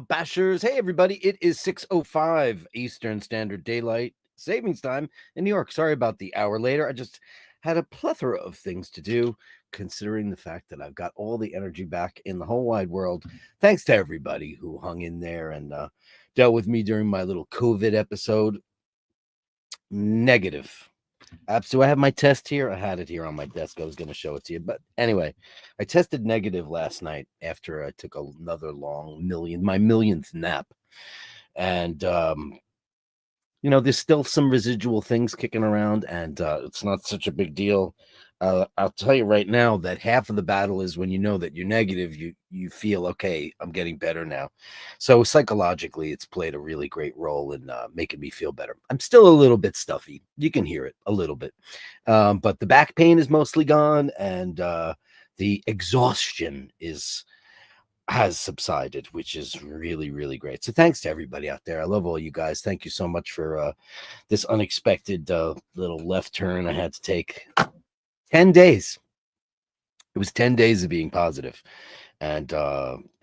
Bashers. Hey, everybody. It is 6:05 Eastern Standard Daylight Savings Time in New York. Sorry about the hour later. I just had a plethora of things to do, considering the fact that I've got all the energy back in the whole wide world. Thanks to everybody who hung in there and dealt with me during my little COVID episode. Negative. So I have my test here. I had it here on my desk. I was going to show it to you. But anyway, I tested negative last night after I took another my millionth nap. And, there's still some residual things kicking around, and it's not such a big deal. I'll tell you right now that half of the battle is when you know that you're negative, you feel, okay, I'm getting better now. So psychologically, it's played a really great role in making me feel better. I'm still a little bit stuffy. You can hear it a little bit. But the back pain is mostly gone, and the exhaustion has subsided, which is really, really great. So thanks to everybody out there. I love all you guys. Thank you so much for this unexpected little left turn I had to take. 10 days. It was 10 days of being positive. And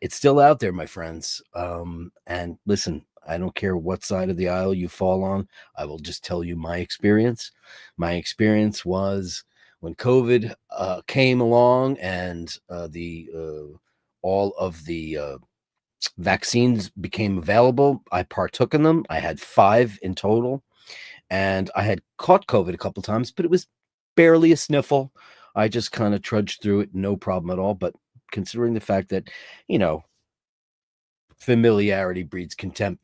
it's still out there, my friends. And listen, I don't care what side of the aisle you fall on. I will just tell you my experience. My experience was when COVID came along and all of the vaccines became available, I partook in them. I had 5 in total. And I had caught COVID a couple times, but it was barely a sniffle. I just kind of trudged through it, no problem at all. But considering the fact that, familiarity breeds contempt,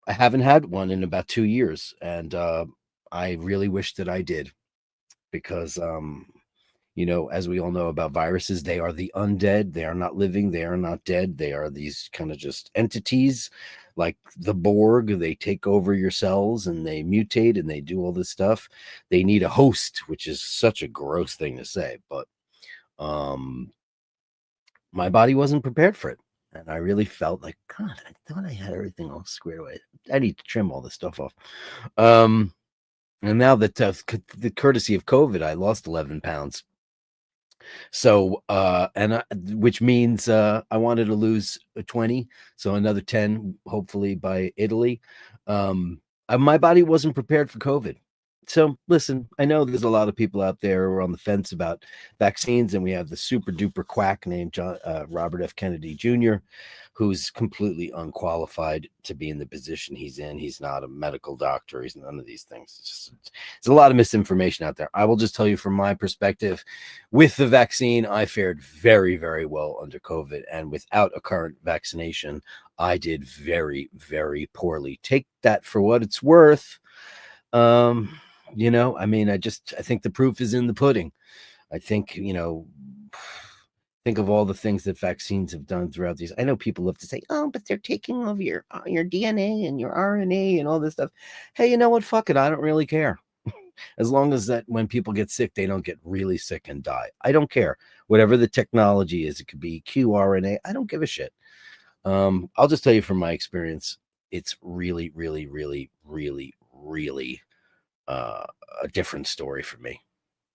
I haven't had one in about 2 years. And I really wish that I did, because, as we all know about viruses, they are the undead. They are not living. They are not dead. They are these kind of just entities like the Borg. They take over your cells and they mutate and they do all this stuff. They need a host, which is such a gross thing to say, but my body wasn't prepared for it. And I really felt like, God, I thought I had everything all squared away. I need to trim all this stuff off. And now that the courtesy of COVID, I lost 11 pounds. So, which means I wanted to lose 20, so another 10, hopefully by Italy. My body wasn't prepared for COVID. So listen, I know there's a lot of people out there who are on the fence about vaccines, and we have the super duper quack named Robert F. Kennedy Jr., who's completely unqualified to be in the position he's in. He's not a medical doctor. He's none of these things. There's a lot of misinformation out there. I will just tell you from my perspective, with the vaccine, I fared very, very well under COVID, and without a current vaccination, I did very, very poorly. Take that for what it's worth. I think the proof is in the pudding. I think, think of all the things that vaccines have done throughout these. I know people love to say, oh, but they're taking over your DNA and your RNA and all this stuff. Hey, you know what? Fuck it. I don't really care. As long as that when people get sick, they don't get really sick and die. I don't care. Whatever the technology is, it could be qRNA. I don't give a shit. I'll just tell you from my experience, it's really, really, really, really, really a different story for me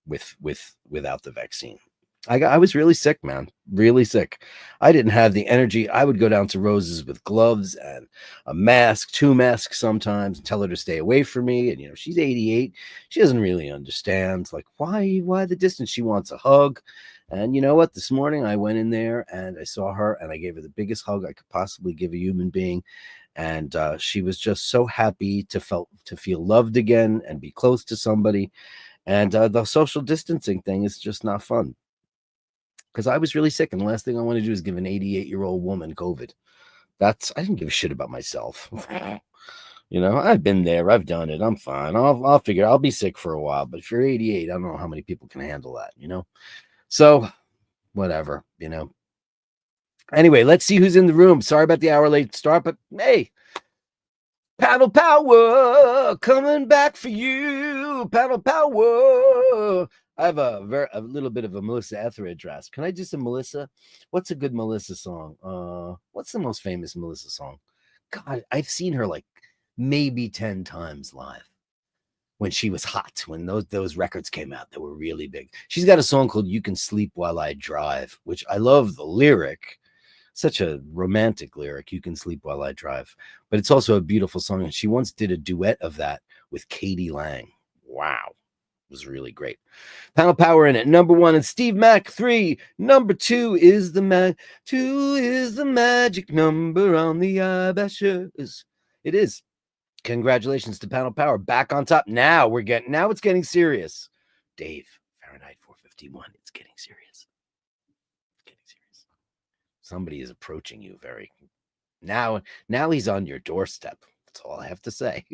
without the vaccine. I was really sick, man, really sick. I didn't have the energy. I would go down to Rose's with gloves and a mask, 2 masks sometimes, and tell her to stay away from me. And she's 88. She doesn't really understand, like, why the distance. She wants a hug. And you know what? This morning I went in there and I saw her and I gave her the biggest hug I could possibly give a human being. And she was just so happy to feel loved again and be close to somebody. And the social distancing thing is just not fun, because I was really sick, and the last thing I want to do is give an 88-year-old woman COVID. I didn't give a shit about myself. I've been there, I've done it, I'm fine. I'll figure. I'll be sick for a while, but if you're 88, I don't know how many people can handle that. So whatever. Anyway, let's see who's in the room. Sorry about the hour late start, but hey, paddle power coming back for you. Paddle power. I have a little bit of a Melissa Etheridge rasp. Can I do some Melissa? What's a good Melissa song? What's the most famous Melissa song? God, I've seen her like maybe 10 times live when she was hot, when those records came out that were really big. She's got a song called You Can Sleep While I Drive, which I love the lyric. Such a romantic lyric. You can sleep while I drive. But it's also a beautiful song. And she once did a duet of that with Katie Lang. Wow. It was really great. Panel Power in it. Number 1 and Steve Mac 3. Number 2 is the magic number on the iBashers. It is. Congratulations to Panel Power. Back on top. Now it's getting serious. Dave, Fahrenheit 451. It's getting serious. Somebody is approaching you very now he's on your doorstep. That's all I have to say.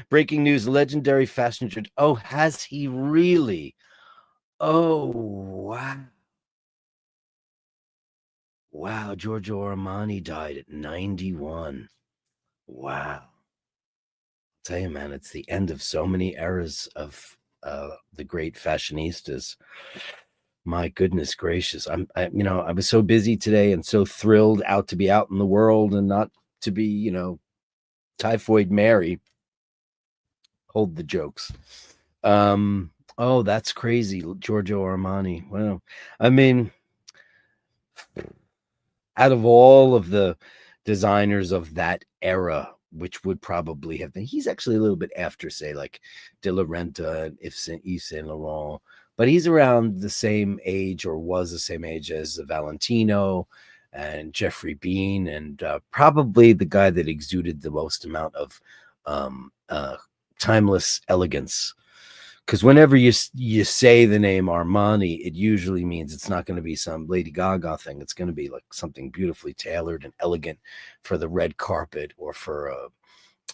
Breaking news, legendary fashion. Oh, has he really? Oh, wow. Giorgio Armani died at 91. Wow. I'll tell you, man, it's the end of so many eras of the great fashionistas. My goodness gracious. I was so busy today and so thrilled to be out in the world and not to be, Typhoid Mary. Hold the jokes. Oh, that's crazy. Giorgio Armani. Wow. I mean, out of all of the designers of that era, which would probably have been, he's actually a little bit after, say, like De La Renta and Yves Saint Laurent, but he's around the same age, or was the same age as Valentino and Jeffrey Bean, and probably the guy that exuded the most amount of timeless elegance. Because whenever you say the name Armani, it usually means it's not going to be some Lady Gaga thing. It's going to be like something beautifully tailored and elegant for the red carpet or for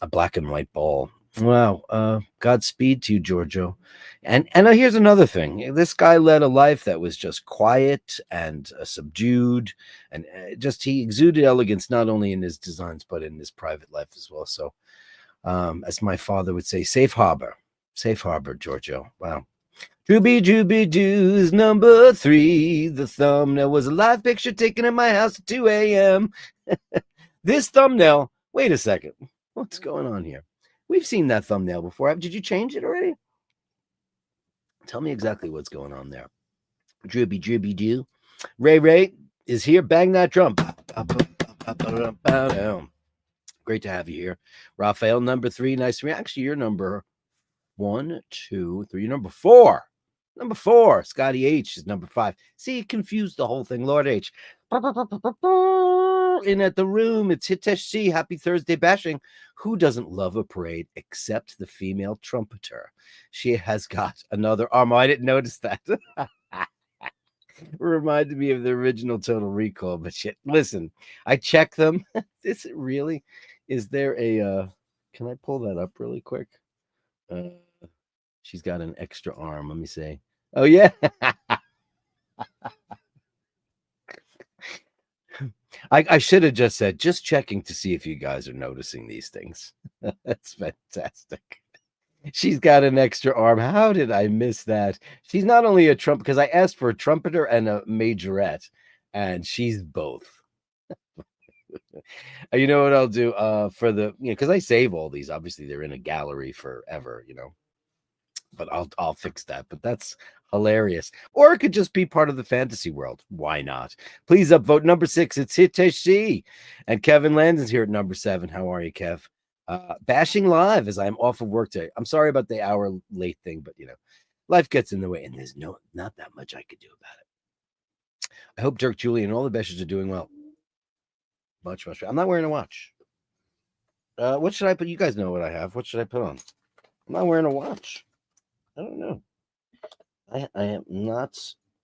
a black and white ball. Wow. Godspeed to you, Giorgio. And here's another thing. This guy led a life that was just quiet and subdued, and he exuded elegance not only in his designs but in his private life as well. So, as my father would say, safe harbor. Safe harbor, Giorgio. Wow. Drooby Doo's number 3. The thumbnail was a live picture taken at my house at 2 a.m. This thumbnail, wait a second. What's going on here? We've seen that thumbnail before. Did you change it already? Tell me exactly what's going on there. Drooby Doo. Ray is here. Bang that drum. Great to have you here. Raphael, number 3. Nice to meet you. Actually, you're number 1, 2, 3. Number 4. Number 4. Scotty H is number 5. See, you confused the whole thing. Lord H. In at the room. It's Hitesh C. Happy Thursday bashing. Who doesn't love a parade except the female trumpeter? She has got another arm. Oh, I didn't notice that. Reminded me of the original Total Recall. But shit, listen, I checked them. Is it really? Is there a can I pull that up really quick? She's got an extra arm. Let me see. Oh, yeah. I should have just said, just checking to see if you guys are noticing these things. That's fantastic. She's got an extra arm. How did I miss that? She's not only a trumpet, because I asked for a trumpeter and a majorette, and she's both. You know what I'll do for the, because I save all these. Obviously, they're in a gallery forever, but I'll fix that. But that's hilarious. Or it could just be part of the fantasy world. Why not? Please upvote number 6. It's Hitesh C. And Kevin Landon's here at number 7. How are you, Kev? Bashing live as I'm off of work today. I'm sorry about the hour late thing, but life gets in the way, and there's not that much I could do about it. I hope Dirk, Julian, and all the Bashers are doing well. Much. I'm not wearing a watch. What should I put? You guys know what I have. What should I put on? I'm not wearing a watch. I don't know. I am not.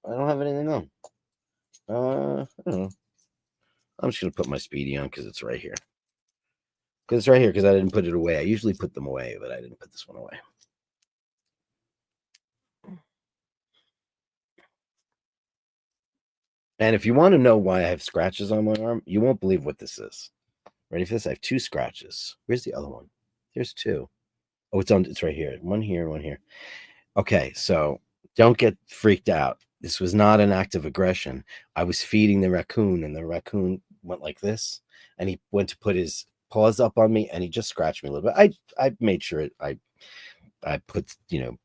I don't have anything on. I don't know. I'm just gonna put my Speedy on because it's right here. Because it's right here. Because I didn't put it away. I usually put them away, but I didn't put this one away. And if you want to know why I have scratches on my arm, you won't believe what this is. Ready for this? I have 2 scratches. Where's the other one? There's 2. Oh, it's right here. One here, one here. Okay, so don't get freaked out. This was not an act of aggression. I was feeding the raccoon, and the raccoon went like this, and he went to put his paws up on me, and he just scratched me a little bit. I made sure I I put,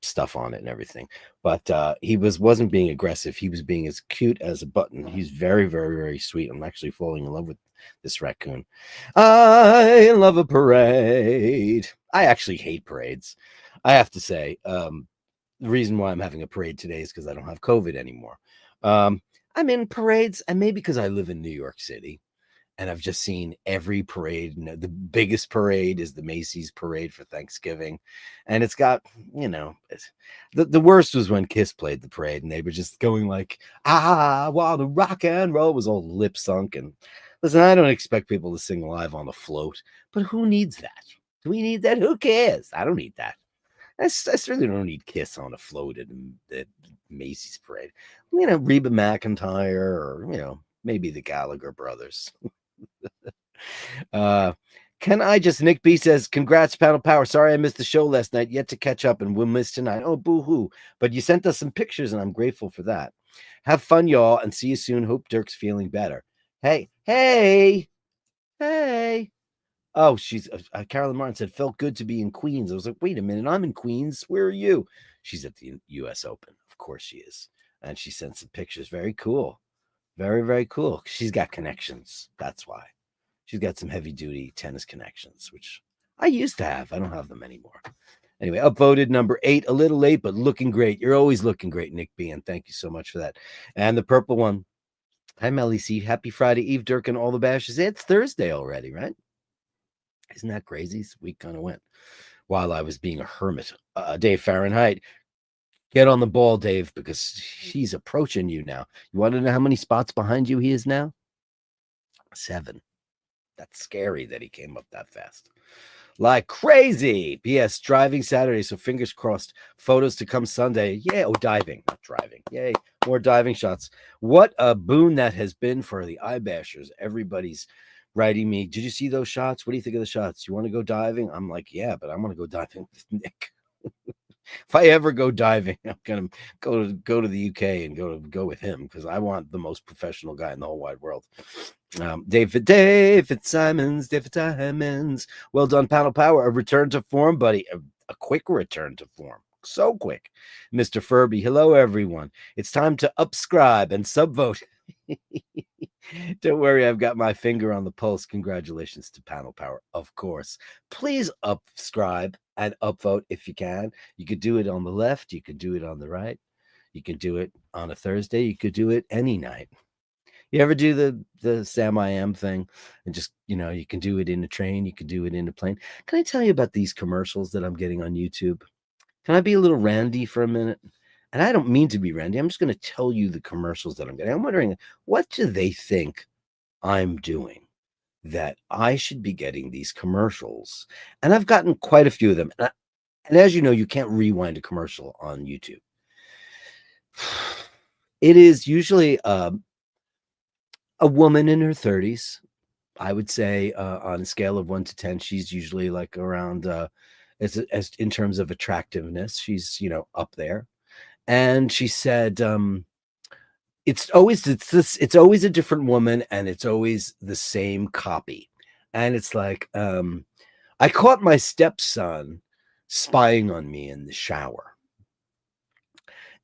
stuff on it and everything. But he wasn't being aggressive. He was being as cute as a button. He's very, very, very sweet. I'm actually falling in love with this raccoon. I love a parade. I actually hate parades. I have to say, the reason why I'm having a parade today is because I don't have COVID anymore. I'm in parades, and maybe because I live in New York City. And I've just seen every parade. The biggest parade is the Macy's parade for Thanksgiving. And it's got, the worst was when Kiss played the parade and they were just going like, while the rock and roll was all lip sunk. And listen, I don't expect people to sing live on the float, but who needs that? Do we need that? Who cares? I don't need that. I certainly don't need Kiss on a float at the Macy's parade. Reba McEntire or, maybe the Gallagher brothers. Can I just, Nick B says, congrats, Panel Power. Sorry I missed the show last night. Yet to catch up, and we'll miss tonight. Oh, boo-hoo. But you sent us some pictures, and I'm grateful for that. Have fun, y'all, and see you soon. Hope Dirk's feeling better. Hey. Oh, she's Carolyn Martin said, felt good to be in Queens. I was like, wait a minute, I'm in Queens. Where are you? She's at the US Open. Of course she is. And she sent some pictures. Very cool. Very, very cool. She's got connections. That's why. She's got some heavy duty tennis connections, which I used to have. I don't have them anymore. Anyway, upvoted number 8, a little late, but looking great. You're always looking great, Nick B. And thank you so much for that. And the purple one. Hi, Melly C. Happy Friday Eve, Dirk, and all the bashes. It's Thursday already, right? Isn't that crazy? This week kind of went while I was being a hermit. Dave Fahrenheit, get on the ball, Dave, because he's approaching you now. You want to know how many spots behind you he is now? 7. That's scary that he came up that fast. Like crazy. P.S. Driving Saturday, so fingers crossed. Photos to come Sunday. Yeah, diving, not driving. Yay, more diving shots. What a boon that has been for the iBashers. Everybody's writing me, did you see those shots? What do you think of the shots? You want to go diving? I'm like, yeah, but I want to go diving with Nick. If I ever go diving, I'm gonna go to the UK and go with him because I want the most professional guy in the whole wide world. David Simons. Well done, Panel Power. A return to form, buddy. A quick return to form. So quick. Mr. Furby. Hello, everyone. It's time to upscribe and subvote. Don't worry, I've got my finger on the pulse. Congratulations to Panel Power, of course. Please subscribe and upvote if you can. You could do it on the left. You could do it on the right. You could do it on a Thursday. You could do it any night. You ever do the Sam I Am thing? And just, you can do it in a train. You can do it in a plane. Can I tell you about these commercials that I'm getting on YouTube? Can I be a little randy for a minute? And I don't mean to be randy. I'm just going to tell you the commercials that I'm getting. I'm wondering, what do they think I'm doing that I should be getting these commercials? And I've gotten quite a few of them. And as you know, you can't rewind a commercial on YouTube. It is usually a woman in her 30s. I would say on a scale of 1 to 10, she's usually like around, as in terms of attractiveness, she's, up there. And she said, it's always a different woman, and it's always the same copy. And it's like, I caught my stepson spying on me in the shower.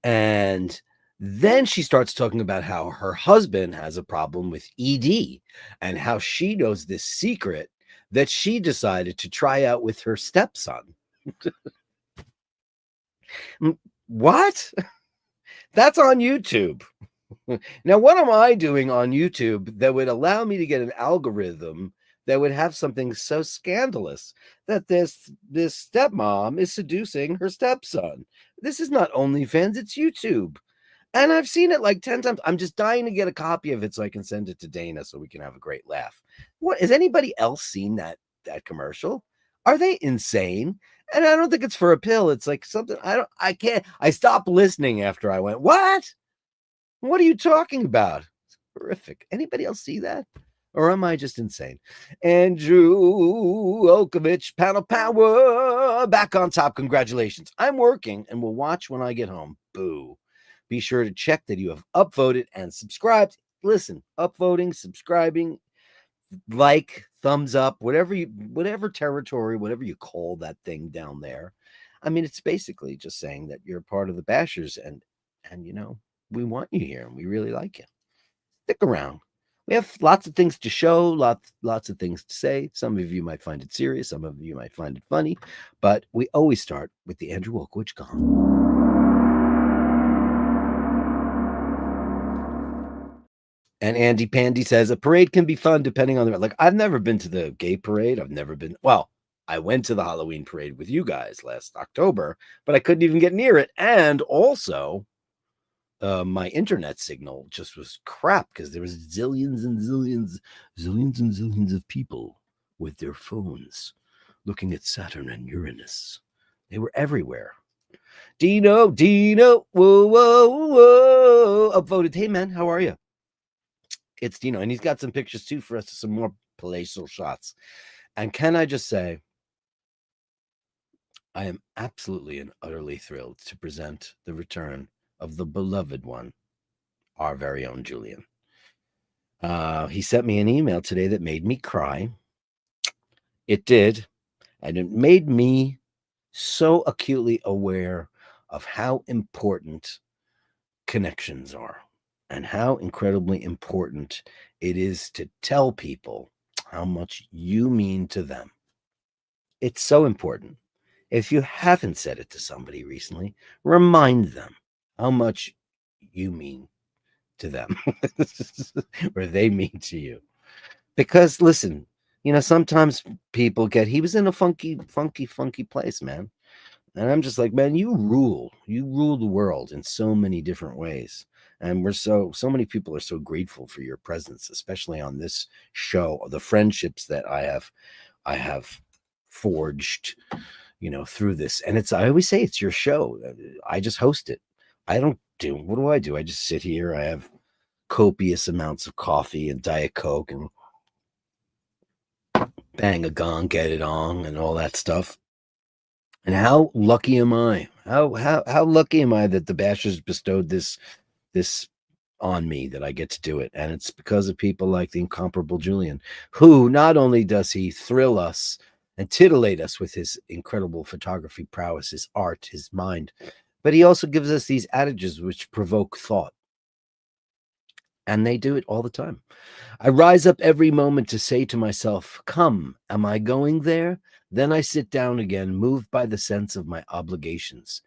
And then she starts talking about how her husband has a problem with ED and how she knows this secret that she decided to try out with her stepson. What? That's on YouTube. Now, what am I doing on YouTube that would allow me to get an algorithm that would have something so scandalous that this stepmom is seducing her stepson? This is not OnlyFans, it's YouTube. And I've seen it like 10 times. I'm just dying to get a copy of it so I can send it to Dana so we can have a great laugh. What, has anybody else seen that commercial? Are they insane? And I don't think it's for a pill. It's like something I stopped listening after I went, what? What are you talking about? It's horrific. Anybody else see that? Or am I just insane? Andrew Olkovich, Panel Power, back on top. Congratulations. I'm working and will watch when I get home. Boo. Be sure to check that you have upvoted and subscribed. Listen, upvoting, subscribing, like, thumbs up, whatever territory, whatever you call that thing down there. I mean, it's basically just saying that you're part of the Bashers, and we want you here and we really like you. Stick around. We have lots of things to show, lots of things to say. Some of you might find it serious, some of you might find it funny, but we always start with the Andrew Wolkowitz gong. And Andy Pandy says a parade can be fun depending on the like. I've never been to the gay parade. I've never been. Well, I went to the Halloween parade with you guys last October, but I couldn't even get near it. And also, my internet signal just was crap because there was zillions and zillions of people with their phones looking at Saturn and Uranus. They were everywhere. Dino, whoa, whoa, whoa, upvoted. Hey, man, how are you? It's Dino, and he's got some pictures too for us, some more palatial shots. And can I just say, I am absolutely and utterly thrilled to present the return of the beloved one, our very own Julian. He sent me an email today that made me cry. It did, and it made me so acutely aware of how important connections are and how incredibly important it is to tell people how much you mean to them. It's so important. If you haven't said it to somebody recently, remind them how much you mean to them or they mean to you. Because listen, sometimes people he was in a funky place, man. And I'm just like, man, you rule the world in so many different ways. And we're so many people are so grateful for your presence, especially on this show, the friendships that I have forged, through this. And I always say it's your show. I just host it. What do? I just sit here. I have copious amounts of coffee and Diet Coke and bang a gong, get it on, and all that stuff. And how lucky am I? How lucky am I that the Bashers bestowed this on me, that I get to do it? And it's because of people like the incomparable Julian, who not only does he thrill us and titillate us with his incredible photography prowess, his art, his mind, but he also gives us these adages which provoke thought. And they do it all the time. I rise up every moment to say to myself, come, am I going there? Then I sit down again, moved by the sense of my obligations.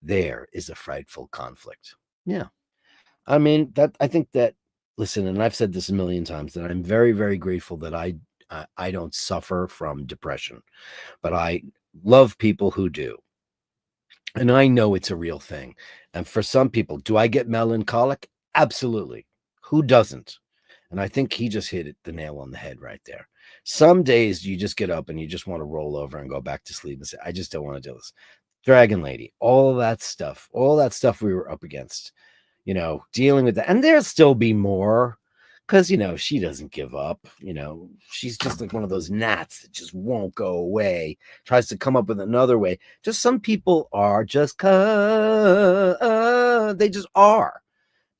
There is a frightful conflict. Yeah. I mean, I think that, listen, and I've said this a million times, that I'm very, very grateful that I don't suffer from depression, but I love people who do. And I know it's a real thing. And for some people, do I get melancholic? Absolutely. Who doesn't? And I think he just hit the nail on the head right there. Some days you just get up and you just want to roll over and go back to sleep and say, I just don't want to do this. Dragon Lady, all that stuff we were up against, dealing with that. And there'll still be more because, she doesn't give up. She's just like one of those gnats that just won't go away, tries to come up with another way. Just some people are just, they just are.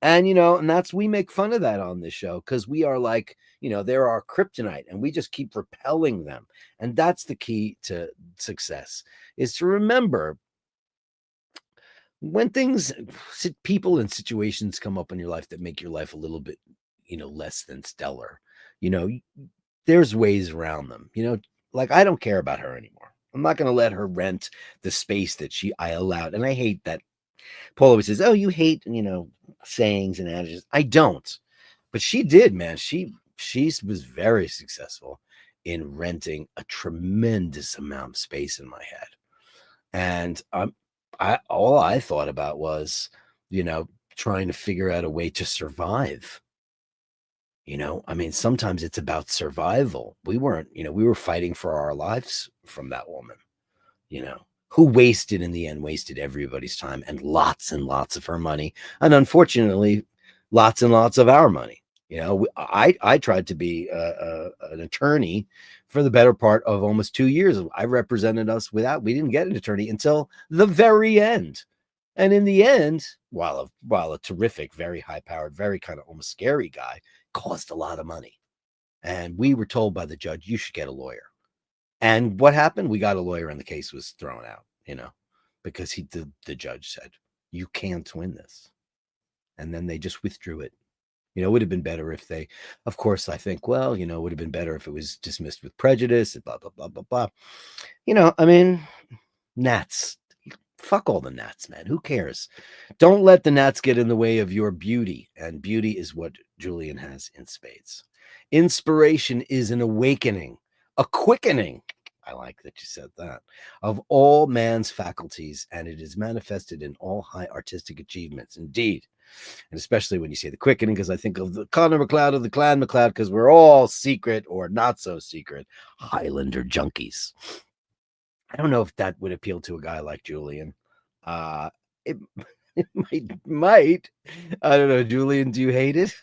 And, and we make fun of that on this show because we are like, they're our kryptonite and we just keep repelling them. And that's the key to success, is to remember when people and situations come up in your life that make your life a little bit, less than stellar, there's ways around them, like I don't care about her anymore. I'm not going to let her rent the space that I allowed. And I hate that. Paul always says, oh, you hate, sayings and adages. I don't. But she did, man. She was very successful in renting a tremendous amount of space in my head. And all I thought about was, trying to figure out a way to survive. I mean, sometimes it's about survival. We were fighting for our lives from that woman, who wasted everybody's time and lots of her money. And unfortunately, lots and lots of our money. I tried to be an attorney for the better part of almost 2 years. I represented us we didn't get an attorney until the very end. And in the end, while a terrific, very high powered, very kind of almost scary guy, cost a lot of money. And we were told by the judge, you should get a lawyer. And what happened? We got a lawyer and the case was thrown out, because the judge said, you can't win this. And then they just withdrew it. It would have been better if they, of course, I think, well, it would have been better if it was dismissed with prejudice, blah, blah, blah, blah, blah. I mean, gnats. Fuck all the gnats, man. Who cares? Don't let the gnats get in the way of your beauty. And beauty is what Julian has in spades. Inspiration is an awakening, a quickening. I like that you said that. Of all man's faculties, and it is manifested in all high artistic achievements. Indeed. And especially when you say the quickening, because I think of the Connor MacLeod of the Clan MacLeod, because we're all secret or not so secret Highlander junkies. I don't know if that would appeal to a guy like Julian. It might. I don't know. Julian, do you hate it?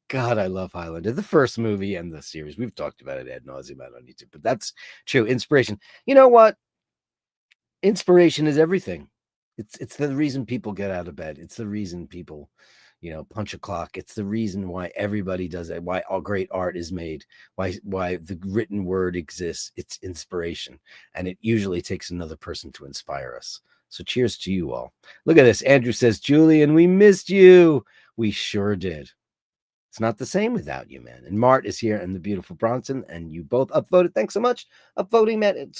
God, I love Highlander. The first movie and the series. We've talked about it ad nauseum on YouTube, but that's true. Inspiration. You know what? Inspiration is everything. It's the reason people get out of bed. It's the reason people, punch a clock. It's the reason why everybody does it. Why all great art is made. Why the written word exists. It's inspiration, and it usually takes another person to inspire us. So cheers to you all. Look at this. Andrew says, Julian, we missed you. We sure did. It's not the same without you, man. And Mart is here, and the beautiful Bronson, and you both upvoted. Thanks so much. Upvoting, man.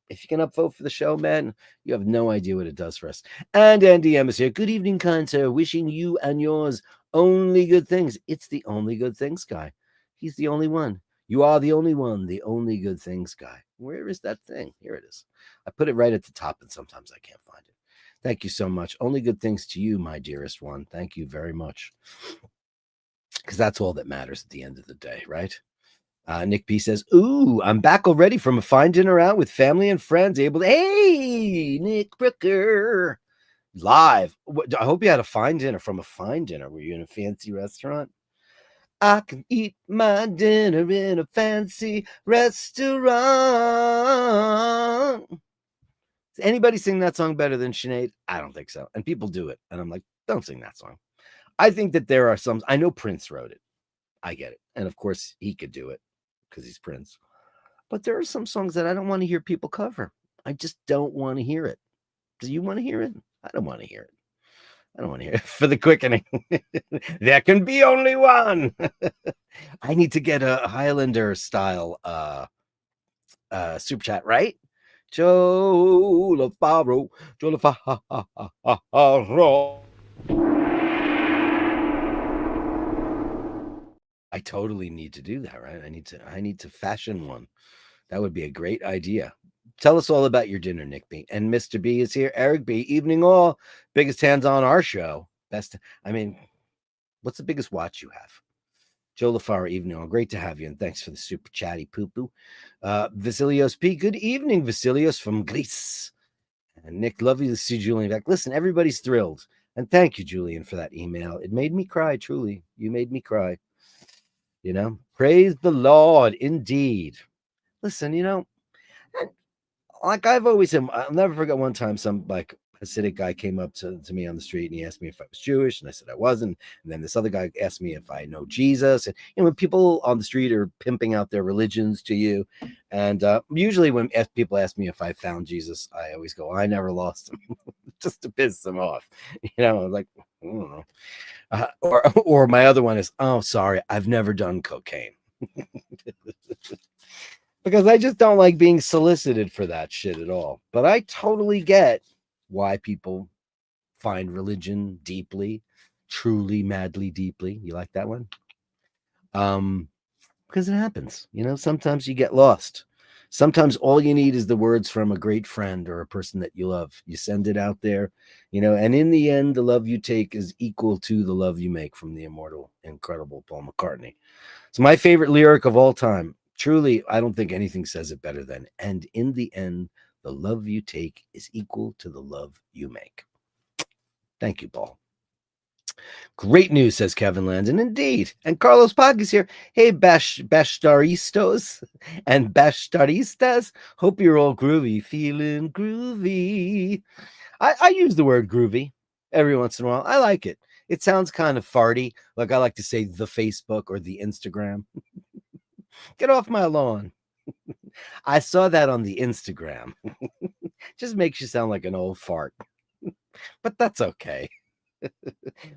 If you can upvote for the show, man, you have no idea what it does for us. And Andy M is here. Good evening, kind sir. Wishing you and yours only good things. It's the only good things guy. He's the only one. You are the only one, the only good things guy. Where is that thing? Here it is. I put it right at the top, and sometimes I can't find it. Thank you so much. Only good things to you, my dearest one. Thank you very much. Because that's all that matters at the end of the day, right? Nick P says, ooh, I'm back already from a fine dinner out with family and friends. Hey, Nick Brooker. Live. I hope you had a fine dinner. From a fine dinner. Were you in a fancy restaurant? I can eat my dinner in a fancy restaurant. Does anybody sing that song better than Sinead? I don't think so. And people do it. And I'm like, don't sing that song. I think that there are some, I know Prince wrote it. I get it. And of course, he could do it because he's Prince. But there are some songs that I don't want to hear people cover. I just don't want to hear it. Do you want to hear it? I don't want to hear it. I don't want to hear it. For the quickening. There can be only one. I need to get a Highlander style super chat, right? Joe LaFaro. I totally need to do that, right? I need to fashion one. That would be a great idea. Tell us all about your dinner, Nick B. And Mr. B is here. Eric B. Evening all. Biggest hands on our show. What's the biggest watch you have? Joe LaFaro, evening all. Great to have you. And thanks for the super chatty poo-poo. Vasilios P. Good evening, Vasilios from Greece. And Nick, lovely to see Julian back. Listen, everybody's thrilled. And thank you, Julian, for that email. It made me cry, truly. You made me cry. Praise the Lord, indeed. Listen, like I've always said, I'll never forget one time some like Hasidic guy came up to me on the street and he asked me if I was Jewish, and I said I wasn't. And then this other guy asked me if I know Jesus. And when people on the street are pimping out their religions to you, and usually when people ask me if I found Jesus, I always go, I never lost him, just to piss them off. Like, I don't know. Or my other one is, oh, sorry, I've never done cocaine. Because I just don't like being solicited for that shit at all. But I totally get why people find religion deeply, truly, madly, deeply. You like that one? Because it happens. Sometimes you get lost. Sometimes all you need is the words from a great friend or a person that you love. You send it out there, and in the end, the love you take is equal to the love you make, from the immortal, incredible Paul McCartney. It's my favorite lyric of all time. Truly, I don't think anything says it better than, and in the end, the love you take is equal to the love you make. Thank you, Paul. Great news, says Kevin Landon. Indeed. And Carlos Pag is here. Hey, Bashtaristos and Bashtaristas. Hope you're all groovy. Feeling groovy. I use the word groovy every once in a while. I like it. It sounds kind of farty. Like I like to say the Facebook or the Instagram. Get off my lawn. I saw that on the Instagram. Just makes you sound like an old fart. But that's okay.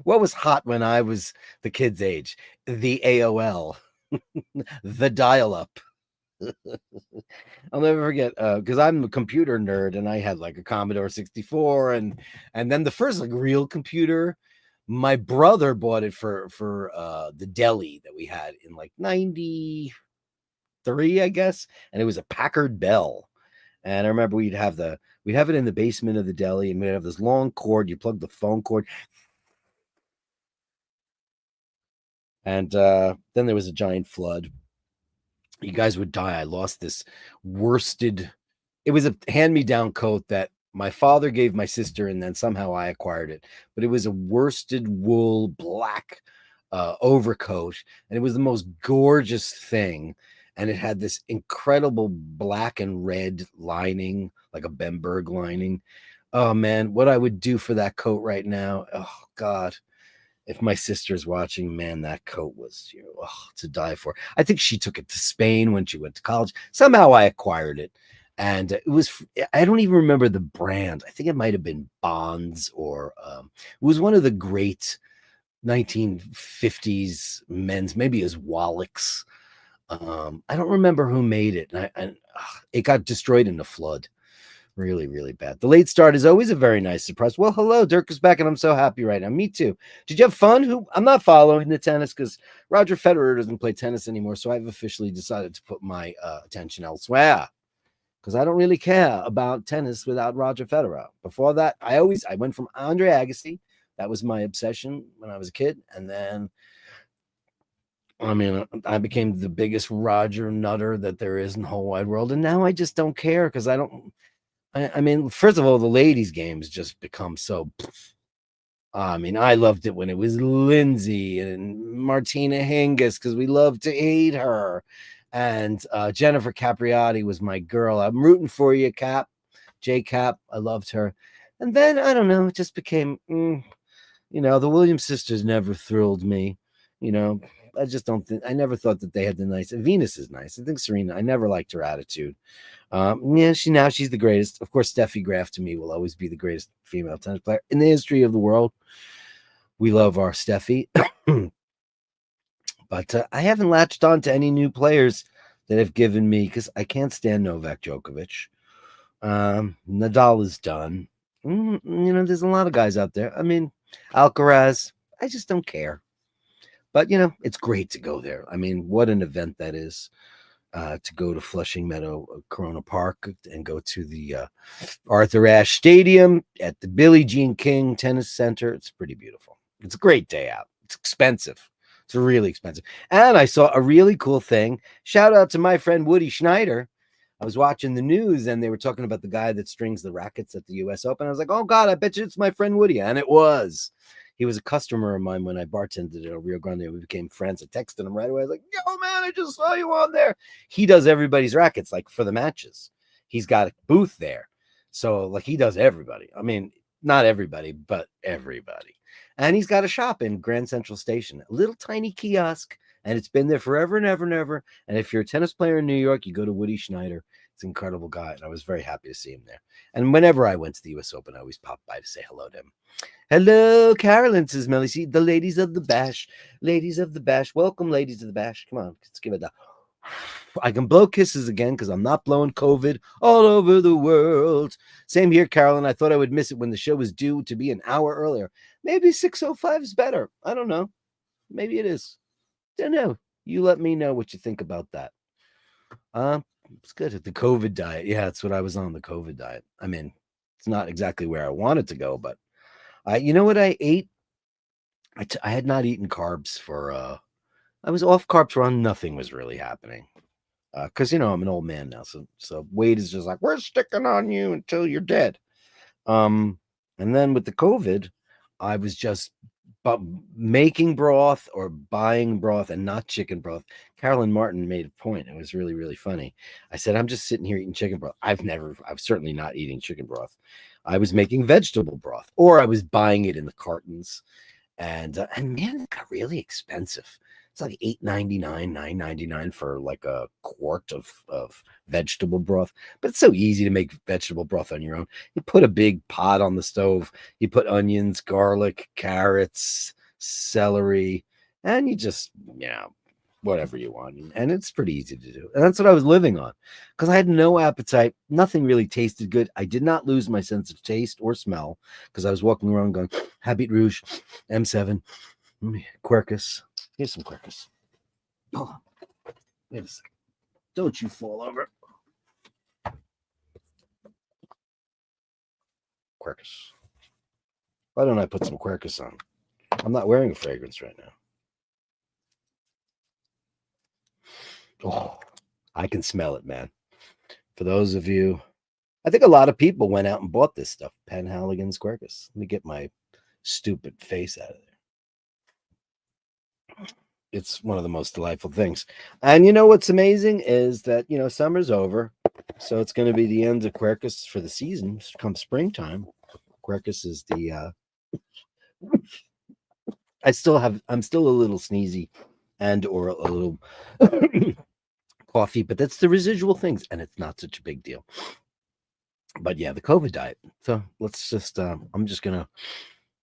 What was hot when I was the kid's age? The AOL, the dial-up. I'll never forget because I'm a computer nerd, and I had like a Commodore 64, and then the first like real computer. My brother bought it for the deli that we had in like 93, I guess, and it was a Packard Bell. And I remember we'd have it in the basement of the deli, and we'd have this long cord. You plug the phone cord, and then there was a giant flood. You guys would die. I lost this worsted. It was a hand-me-down coat that my father gave my sister, and then somehow I acquired it. But it was a worsted wool black overcoat, and it was the most gorgeous thing. And it had this incredible black and red lining, like a Bemberg lining. Oh man, what I would do for that coat right now. Oh God. If my sister's watching, man, that coat was to die for. I think she took it to Spain when she went to college. Somehow I acquired it. And it was, I don't even remember the brand. I think it might have been Bonds or it was one of the great 1950s men's, maybe it was Wallach's. I don't remember who made it. And it got destroyed in the flood. Really, really bad. The late start is always a very nice surprise. Well, hello, Dirk is back, and I'm so happy right now. Me too. Did you have fun? I'm not following the tennis because Roger Federer doesn't play tennis anymore, so I've officially decided to put my attention elsewhere because I don't really care about tennis without Roger Federer. Before that, I went from Andre Agassi. That was my obsession when I was a kid, and then I became the biggest Roger nutter that there is in the whole wide world, and now I just don't care because I don't. I mean, first of all, the ladies' games just become so. I mean, I loved it when it was Lindsay and Martina Hingis because we loved to hate her, and Jennifer Capriati was my girl. I'm rooting for you, Cap, J Cap. I loved her, and then I don't know, it just became, the Williams sisters never thrilled me. I just don't think. I never thought that they had the nice. Venus is nice. I think Serena. I never liked her attitude. She's the greatest. Of course, Steffi Graf to me will always be the greatest female tennis player in the history of the world. We love our Steffi, but I haven't latched on to any new players that have given me because I can't stand Novak Djokovic. Nadal is done. There's a lot of guys out there. I mean, Alcaraz. I just don't care. But it's great to go there. I mean, what an event that is. To go to Flushing Meadow, Corona Park, and go to the Arthur Ashe Stadium at the Billie Jean King Tennis Center. It's pretty beautiful. It's a great day out. It's expensive. It's really expensive. And I saw a really cool thing. Shout out to my friend Woody Schneider. I was watching the news, and they were talking about the guy that strings the rackets at the U.S. Open. I was like, oh, God, I bet you it's my friend Woody. And it was. He was a customer of mine when I bartended at Rio Grande. We became friends. I texted him right away. I was like, yo, man, I just saw you on there. He does everybody's rackets, like for the matches. He's got a booth there. So, like, he does everybody. I mean, not everybody, but everybody. And he's got a shop in Grand Central Station, a little tiny kiosk. And it's been there forever and ever and ever. And if you're a tennis player in New York, you go to Woody Schneider. It's an incredible guy. And I was very happy to see him there. And whenever I went to the U.S. Open, I always popped by to say hello to him. Hello, Carolyn, says Melly. See, the ladies of the bash. Ladies of the bash. Welcome, ladies of the bash. Come on, let's give it a... I can blow kisses again because I'm not blowing COVID all over the world. Same here, Carolyn. I thought I would miss it when the show was due to be an hour earlier. Maybe 6:05 is better. I don't know. Maybe it is. Don't know. You let me know what you think about that. It's good at the COVID diet. Yeah, that's what I was on, the COVID diet. I mean, it's not exactly where I wanted to go, but you know what I ate? I had not eaten carbs for I was off carbs run. Nothing was really happening. Because I'm an old man now, so weight is just like, we're sticking on you until you're dead. And then with the COVID, I was just making broth or buying broth and not chicken broth. Carolyn Martin made a point. It was really, really funny. I said, I'm just sitting here eating chicken broth. I'm certainly not eating chicken broth. I was making vegetable broth, or I was buying it in the cartons. And man, it got really expensive. It's like $8.99, $9.99 for like a quart of vegetable broth. But it's so easy to make vegetable broth on your own. You put a big pot on the stove, you put onions, garlic, carrots, celery, and you just, whatever you want. And it's pretty easy to do. And that's what I was living on because I had no appetite. Nothing really tasted good. I did not lose my sense of taste or smell because I was walking around going, Habit Rouge, M7, Quercus. Here's some Quercus. Oh, wait a second. Don't you fall over. Quercus. Why don't I put some Quercus on? I'm not wearing a fragrance right now. Oh, I can smell it, man. For those of you, I think a lot of people went out and bought this stuff. Penhaligon's Quercus. Let me get my stupid face out of there. It's one of the most delightful things. And you know what's amazing is that, summer's over. So it's going to be the end of Quercus for the season. Come springtime, Quercus is the... I'm still a little sneezy and or a little... coffee, but that's the residual things, and it's not such a big deal. But yeah, the COVID diet. So let's just I'm just gonna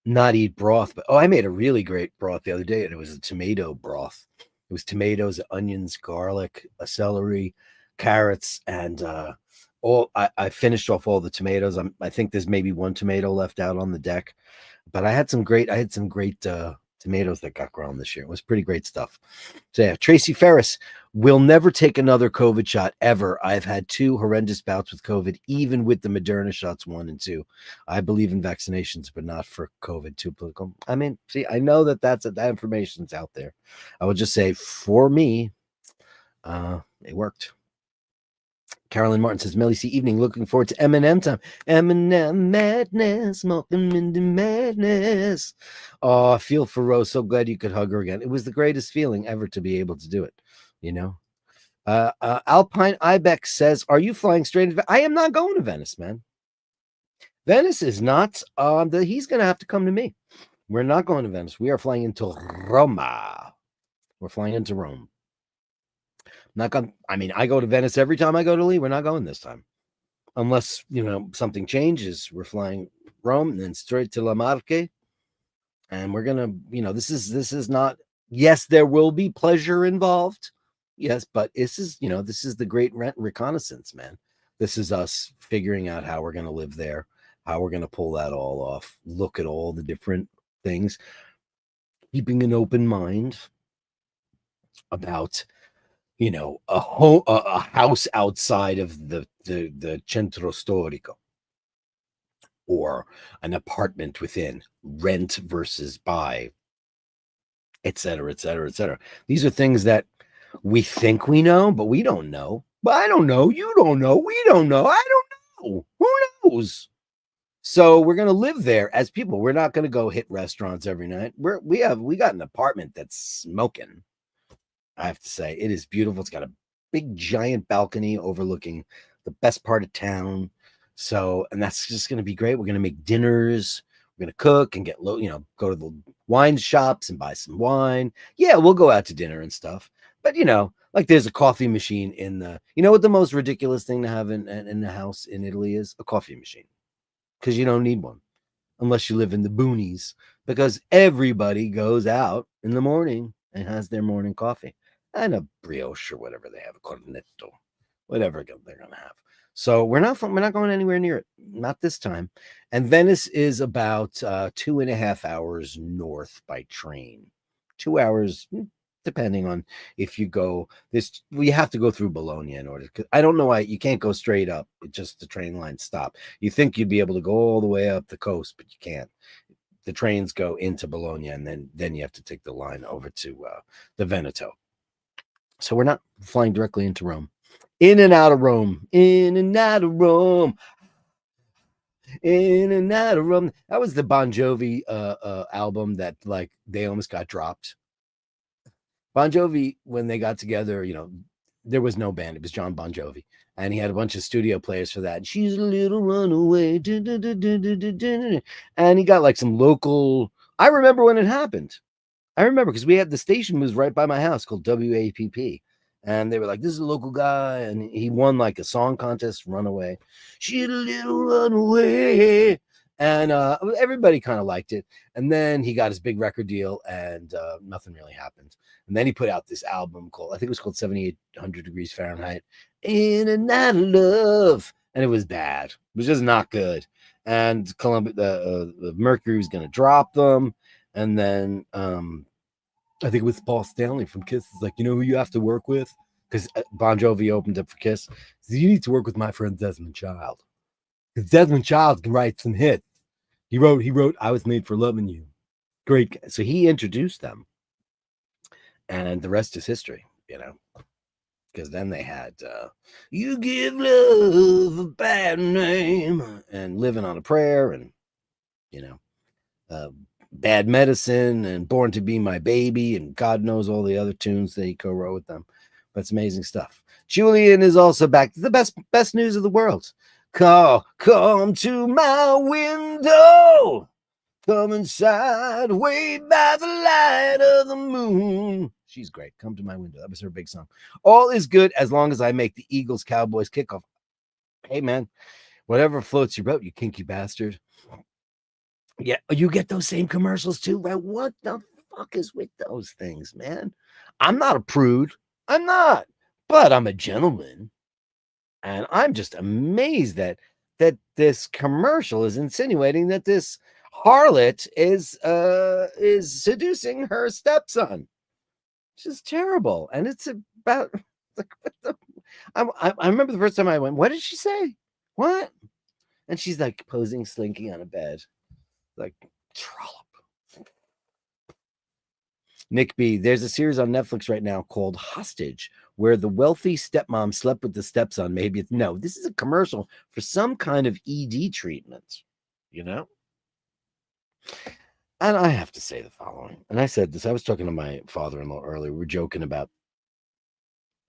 not eat broth. But I made a really great broth the other day, and it was a tomato broth. It was tomatoes, onions, garlic, celery, carrots, and I finished off all the tomatoes. I think there's maybe one tomato left out on the deck, but I had some great tomatoes that got grown this year. It was pretty great stuff. So yeah, Tracy Ferris will never take another COVID shot ever. I've had 2 horrendous bouts with COVID, even with the Moderna shots 1 and 2. I believe in vaccinations, but not for COVID. Too political. I mean, see, I know that information's out there. I would just say for me, it worked. Carolyn Martin says, Melly C. Evening, looking forward to Eminem time. Eminem madness, smoking into madness. Oh, I feel for Rose. So glad you could hug her again. It was the greatest feeling ever to be able to do it, Alpine Ibex says, are you flying straight to I am not going to Venice, man. Venice is not, he's going to have to come to me. We're not going to Venice. We are flying into Roma. We're flying into Rome. Not going. I mean, I go to Venice every time I go to Italy. We're not going this time, unless something changes. We're flying Rome and then straight to La Marche, and we're gonna. This is not. Yes, there will be pleasure involved. Yes, but this is the great reconnaissance, man. This is us figuring out how we're gonna live there, how we're gonna pull that all off. Look at all the different things, keeping an open mind about. A house outside of the centro storico, or an apartment within, rent versus buy, etc., etc., etc. These are things that we think we know, but we don't know. But I don't know. You don't know. We don't know. I don't know. Who knows? So we're gonna live there as people. We're not gonna go hit restaurants every night. We got an apartment that's smoking. I have to say, it is beautiful. It's got a big, giant balcony overlooking the best part of town. So, and that's just going to be great. We're going to make dinners. We're going to cook and get go to the wine shops and buy some wine. Yeah, we'll go out to dinner and stuff. But, like there's a coffee machine in the, what the most ridiculous thing to have in the house in Italy is? A coffee machine. Because you don't need one unless you live in the boonies. Because everybody goes out in the morning and has their morning coffee. And a brioche or whatever they have, a cornetto, whatever they're going to have. So we're not going anywhere near it, not this time. And Venice is about 2.5 hours north by train. 2 hours, depending on if you go you have to go through Bologna in order. I don't know why you can't go straight up. It just the train lines stop. You think you'd be able to go all the way up the coast, but you can't. The trains go into Bologna, and then you have to take the line over to the Veneto. So we're not flying directly into Rome. In and out of Rome. In and out of Rome. In and out of Rome. That was the Bon Jovi album that they almost got dropped. Bon Jovi, when they got together, there was no band. It was John Bon Jovi. And he had a bunch of studio players for that. She's a little runaway. And he got some local. I remember when it happened. I remember because we had the station was right by my house called WAPP. And they were like, this is a local guy. And he won like a song contest, Runaway. She's a little runaway. And everybody kind of liked it. And then he got his big record deal and nothing really happened. And then he put out this album called, I think it was called 7800 Degrees Fahrenheit. In a Night of Love. And it was bad. It was just not good. And Columbia, the Mercury was going to drop them. And then I think it was Paul Stanley from Kiss. It's like, you know who you have to work with? Because Bon Jovi opened up for Kiss. So you need to work with my friend Desmond Child. Because Desmond Child can write some hits. He wrote I Was Made for Loving You. Great. So he introduced them. And the rest is history, you know. Because then they had You Give Love a Bad Name and Living on a Prayer and, you know, Bad Medicine and Born to Be My Baby and God knows all the other tunes that he co-wrote with them. But it's amazing stuff. Julian is also back. The best news of the world. Come to my window. Come inside, way by the light of the moon. She's great. Come to my window. That was her big song. All is good as long as I make the Eagles Cowboys kickoff. Hey, man, whatever floats your boat, you kinky bastard. Yeah, you get those same commercials too, right? What the fuck is with those things, man? I'm not a prude. I'm not, but I'm a gentleman. And I'm just amazed that this commercial is insinuating that this harlot is seducing her stepson. It's just terrible. And it's about like what the I remember the first time I went, what did she say? What? And she's like posing slinky on a bed. Like trollop. Nick B, there's a series on Netflix right now called Hostage, where the wealthy stepmom slept with the stepson. Maybe it's no, this is a commercial for some kind of ED treatment, you know? And I have to say the following. And I said this, I was talking to my father-in-law earlier. We were joking about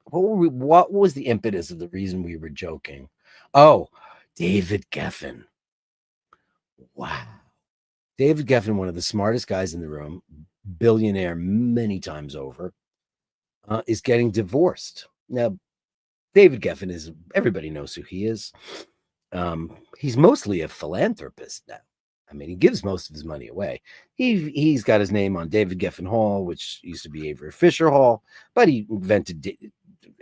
what was the impetus of the reason we were joking? Oh, David Geffen. Wow. David Geffen, one of the smartest guys in the room, billionaire many times over, is getting divorced. Now, David Geffen is, everybody knows who he is. He's mostly a philanthropist now. I mean, he gives most of his money away. He's got his name on David Geffen Hall, which used to be Avery Fisher Hall, but he invented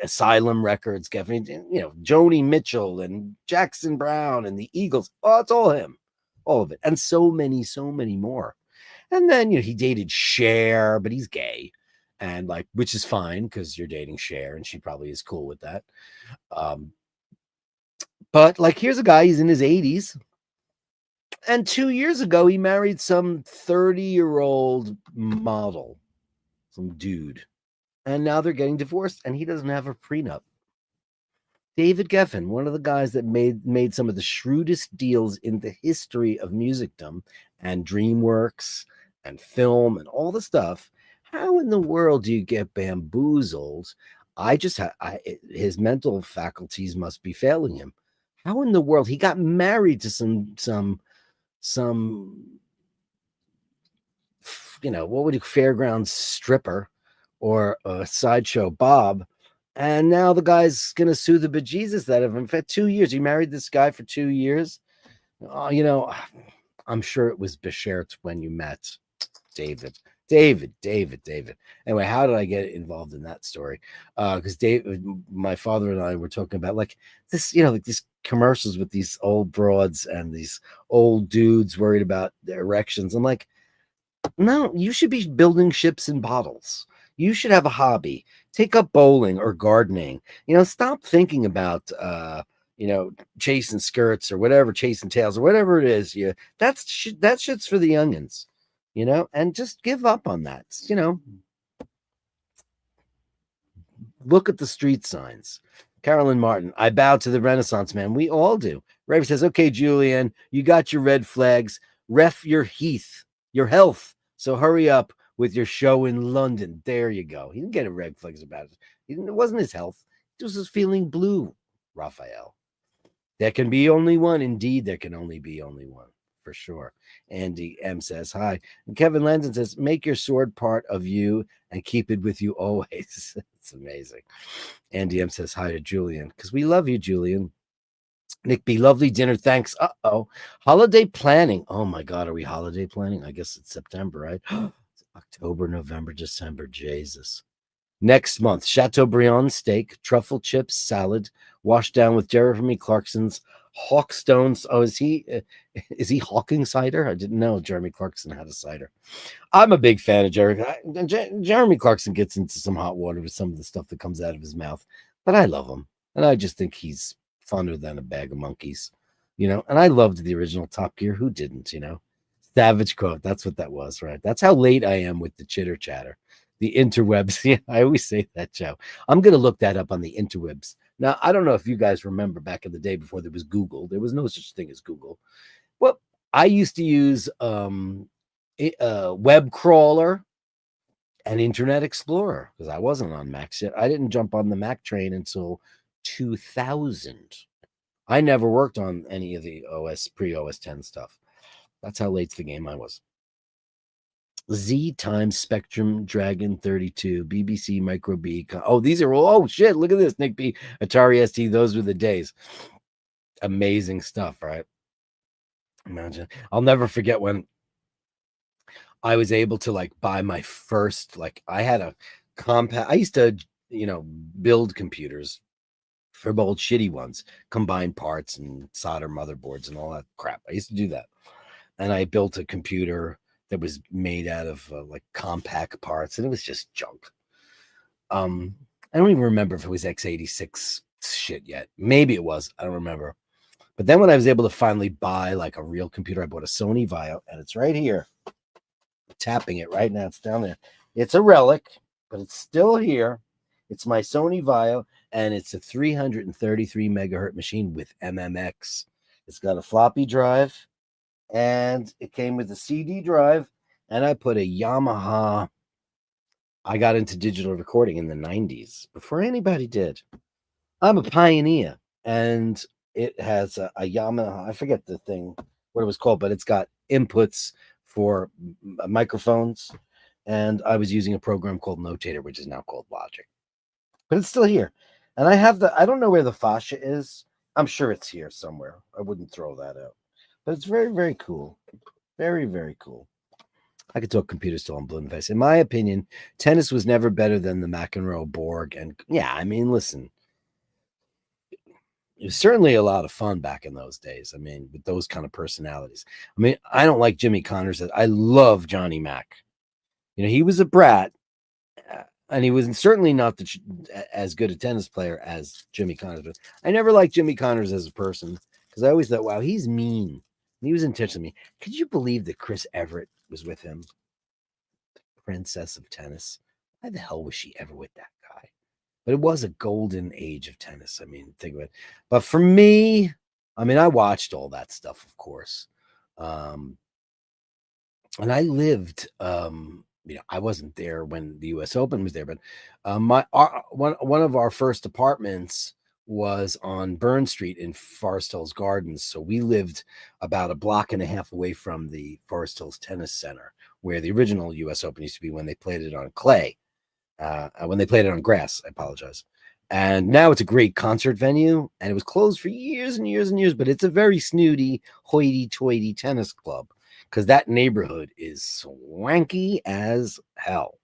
Asylum Records, Geffen, you know, Joni Mitchell and Jackson Brown and the Eagles. Oh, it's all him. All of it. And so many more. And then, you know, he dated Cher, but he's gay. And like, which is fine because you're dating Cher and she probably is cool with that. But like, here's a guy, he's in his 80s. And 2 years ago, he married some 30-year-old model, some dude. And now they're getting divorced and he doesn't have a prenup. David Geffen, one of the guys that made some of the shrewdest deals in the history of musicdom and DreamWorks and film and all the stuff. How in the world do you get bamboozled? His mental faculties must be failing him. How in the world? He got married to some you know, what would you fairground stripper or a sideshow Bob. And now the guy's going to sue the bejesus out of him for 2 years. He married this guy for 2 years. Oh, you know, I'm sure it was Basherdirk when you met David. Anyway, how did I get involved in that story? Because David, my father and I were talking about like this, you know, like these commercials with these old broads and these old dudes worried about their erections. I'm like, no, you should be building ships in bottles. You should have a hobby. Take up bowling or gardening. You know, stop thinking about you know, chasing skirts or whatever, chasing tails or whatever it is. Yeah, that shit's for the youngins, you know, and just give up on that. You know, look at the street signs. Carolyn Martin, I bow to the Renaissance man. We all do. Raver says, okay, Julian, you got your red flags. Ref your health. So hurry up with your show in London. There you go. He didn't get a red flags about it. It wasn't his health. It was his feeling blue, Raphael. There can be only one. Indeed, there can only be only one. for sure. Andy M says hi. And Kevin Landon says, make your sword part of you and keep it with you always. It's amazing. Andy M says hi to Julian because we love you, Julian. Nick B, lovely dinner. Thanks. Uh-oh. Holiday planning. Oh my God, are we holiday planning? I guess it's September, right? October, November, December. Jesus. Next month, Chateaubriand steak, truffle chips, salad, washed down with Jeremy Clarkson's Hawkstones. Oh, is he hawking cider? I didn't know Jeremy Clarkson had a cider. I'm a big fan of Jeremy Clarkson gets into some hot water with some of the stuff that comes out of his mouth, but I love him. And I just think he's funner than a bag of monkeys, and I loved the original Top Gear. Who didn't, Savage quote. That's what that was, right? That's how late I am with the chitter chatter. The interwebs. Yeah, I always say that, Joe. I'm going to look that up on the interwebs. Now, I don't know if you guys remember back in the day before there was Google. There was no such thing as Google. Well, I used to use web crawler and Internet Explorer because I wasn't on Macs yet. I didn't jump on the Mac train until 2000. I never worked on any of the pre-OS 10 stuff. That's how late to the game I was. Z times Spectrum Dragon 32 BBC Micro B. Oh, these are all. Oh shit! Look at this, Nick B. Atari ST. Those were the days. Amazing stuff, right? Imagine. I'll never forget when I was able to buy my first. I had a compact. I used to build computers for old shitty ones, combine parts and solder motherboards and all that crap. I used to do that, and I built a computer that was made out of compact parts, and it was just junk. I don't even remember if it was x86 shit yet. Maybe it was. I don't remember. But then when I was able to finally buy a real computer, I bought a Sony Vaio, and it's right here. I'm tapping it right now. It's down there. It's a relic, but it's still here. It's my Sony Vaio, and it's a 333 megahertz machine with MMX. It's got a floppy drive, and it came with a CD drive, and I put a Yamaha. I got into digital recording in the 90s before anybody did. I'm a pioneer, and it has a Yamaha. I forget the thing, what it was called, but it's got inputs for microphones, and I was using a program called Notator, which is now called Logic. But it's still here. And I don't know where the fascia is. I'm sure it's here somewhere. I wouldn't throw that out. But it's very, very cool. Very, very cool. I could talk computers till I'm blue in the face. In my opinion, tennis was never better than the McEnroe Borg. And yeah, I mean, listen, it was certainly a lot of fun back in those days. I mean, with those kind of personalities. I mean, I don't like Jimmy Connors. I love Johnny Mac. He was a brat, and he was certainly not as good a tennis player as Jimmy Connors. But I never liked Jimmy Connors as a person because I always thought, wow, he's mean. He was intense with me. Could you believe that Chris Everett was with him? Princess of tennis. Why the hell was she ever with that guy? But it was a golden age of tennis. I mean, think of it. But for me, I mean, I watched all that stuff, of course. And I lived, I wasn't there when the U.S. Open was there, but one of our first apartments was on Burn Street in Forest Hills Gardens. So we lived about a block and a half away from the Forest Hills Tennis Center, where the original U.S. Open used to be when they played it on clay. When they played it on grass, I apologize. And now it's a great concert venue, and it was closed for years and years and years, but it's a very snooty, hoity-toity tennis club because that neighborhood is swanky as hell.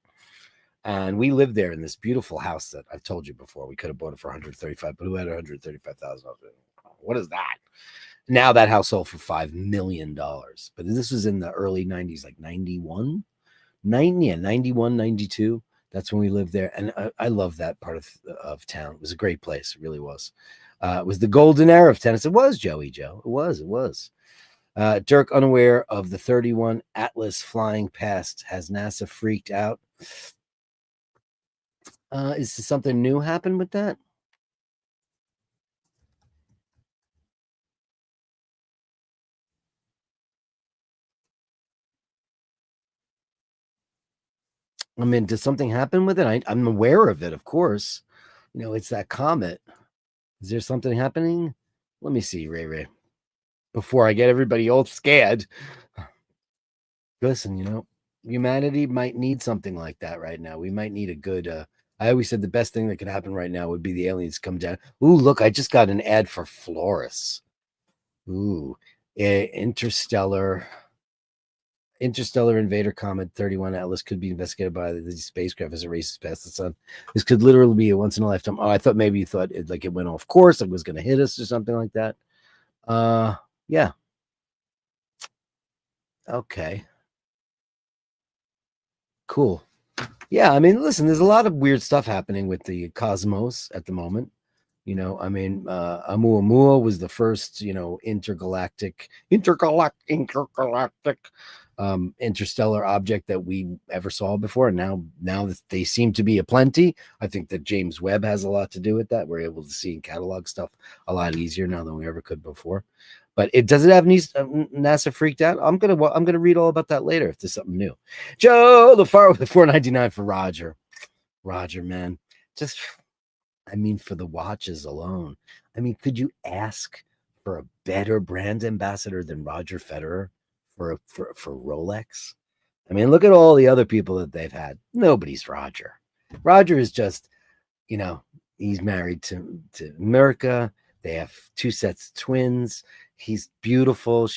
And we lived there in this beautiful house that I've told you before. We could have bought it for 135, but who had 135,000? What is that? Now that house sold for $5 million. But this was in the early 90s, like 91, 91, 92. That's when we lived there. And I love that part of town. It was a great place. It really was. It was the golden era of tennis. It was, Joey Joe. It was. Dirk, unaware of the 31 Atlas flying past. Has NASA freaked out? Is something new happen with that? I mean, does something happen with it? I'm aware of it, of course. It's that comet. Is there something happening? Let me see, Ray. before I get everybody all scared. Listen, humanity might need something like that right now. We might need a good. I always said the best thing that could happen right now would be the aliens come down. Ooh, look! I just got an ad for Flores. Ooh, interstellar. Interstellar invader comet 31 Atlas could be investigated by the spacecraft as it races past the sun. This could literally be a once in a lifetime. Oh, I thought maybe you thought it went off course, it was going to hit us or something like that. Yeah. Okay. Cool. Yeah, I mean, listen, there's a lot of weird stuff happening with the cosmos at the moment. I mean, Oumuamua was the first, intergalactic interstellar object that we ever saw before. And now that they seem to be aplenty, I think that James Webb has a lot to do with that. We're able to see and catalog stuff a lot easier now than we ever could before. But does it have NASA freaked out? I'm gonna read all about that later if there's something new. Joe the Far with the 4.99 for Roger. Roger, man, just I mean, for the watches alone. I mean, could you ask for a better brand ambassador than Roger Federer for Rolex? I mean, look at all the other people that they've had. Nobody's Roger. Roger is just, he's married to America. They have 2 sets of twins. He's beautiful.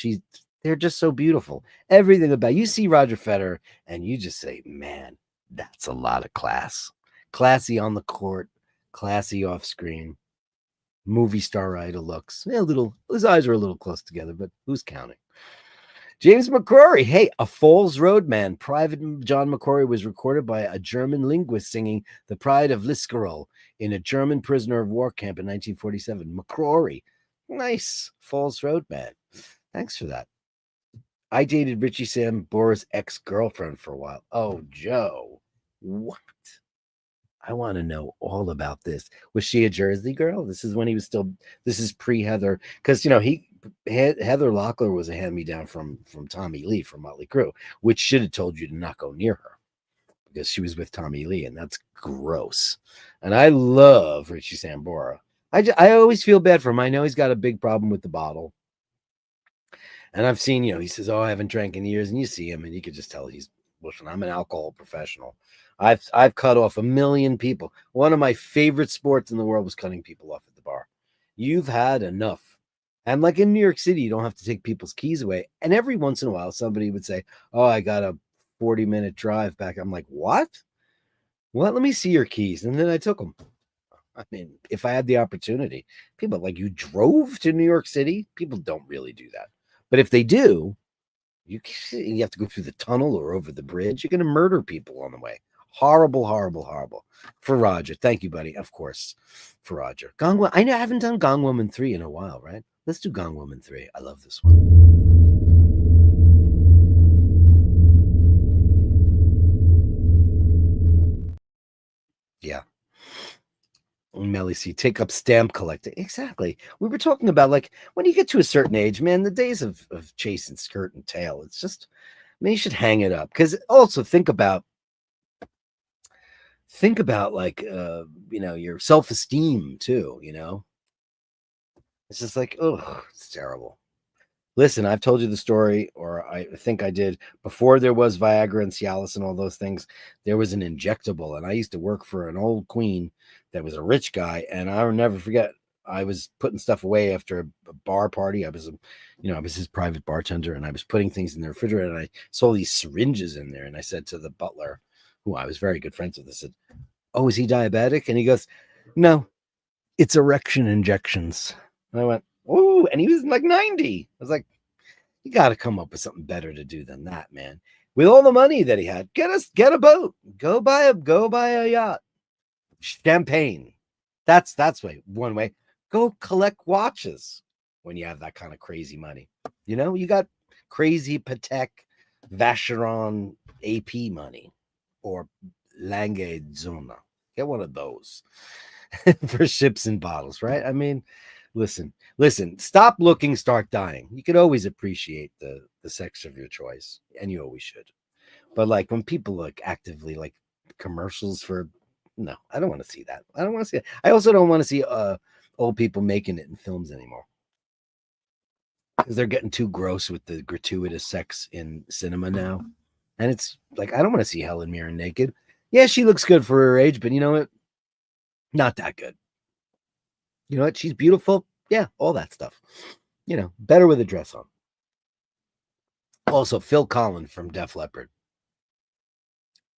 They're just so beautiful. Everything about you see Roger Federer and you just say, man, that's a lot of class. Classy on the court, classy off screen, movie star idol looks. His eyes are a little close together, but who's counting? James McCrory. Hey, a Falls Road man. Private John McCrory was recorded by a German linguist singing The Pride of Liscarol in a German prisoner of war camp in 1947. McCrory. Nice. Falls Road man. Thanks for that. I dated Richie Sambora's ex-girlfriend for a while. Oh, Joe. What? I want to know all about this. Was she a Jersey girl? This is when he was still. This is pre-Heather, because Heather Locklear was a hand-me-down from Tommy Lee from Motley Crue, which should have told you to not go near her because she was with Tommy Lee, and that's gross. And I love Richie Sambora. I always feel bad for him. I know he's got a big problem with the bottle, and I've seen he says, "Oh, I haven't drank in years," and you see him, and you could just tell he's. Listen, I'm an alcohol professional. I've cut off 1 million people. One of my favorite sports in the world was cutting people off at the bar. You've had enough. And like in New York City, you don't have to take people's keys away. And every once in a while, somebody would say, "Oh, I got a 40-minute drive back." I'm like, "What? What? Let me see your keys." And then I took them. I mean, if I had the opportunity, people like, you drove to New York City. People don't really do that. But if they do, you have to go through the tunnel or over the bridge. You're going to murder people on the way. Horrible, horrible, horrible. For Roger. Thank you, buddy. Of course, for Roger. I haven't done Gong Woman 3 in a while, right? Let's do Gong Woman 3. I love this one. Yeah. Melly C, take up stamp collecting. Exactly. We were talking about, like, when you get to a certain age, man, the days of chasing skirt and tail, it's just, I mean, you should hang it up. Because also think about like your self-esteem too. It's just like, oh, it's terrible. Listen, I've told you the story, or I think I did, before there was Viagra and Cialis and all those things. There was an injectable, and I used to work for an old queen that was a rich guy, and I'll never forget. I was putting stuff away after a bar party. I was his private bartender, and I was putting things in the refrigerator, and I saw these syringes in there, and I said to the butler, who I was very good friends with, I said, "Oh, is he diabetic?" And he goes, "No, it's erection injections." And I went, "Oh," and he was like 90. I was like, you got to come up with something better to do than that, man. With all the money that he had, get a boat, go buy a yacht, champagne. That's one way. Go collect watches when you have that kind of crazy money. You got crazy Patek Vacheron AP money or Lange Zona. Get one of those for ships and bottles, right? I mean, listen, stop looking, start dying. You could always appreciate the sex of your choice, and you always should. But like when people look actively like commercials for, no, I don't want to see that. I don't want to see it. I also don't want to see old people making it in films anymore. because they're getting too gross with the gratuitous sex in cinema now. And it's like, I don't want to see Helen Mirren naked. Yeah, she looks good for her age, but you know what? Not that good. You know what? She's beautiful. Yeah, all that stuff. You know, better with a dress on. Also, Phil Collins from Def Leppard.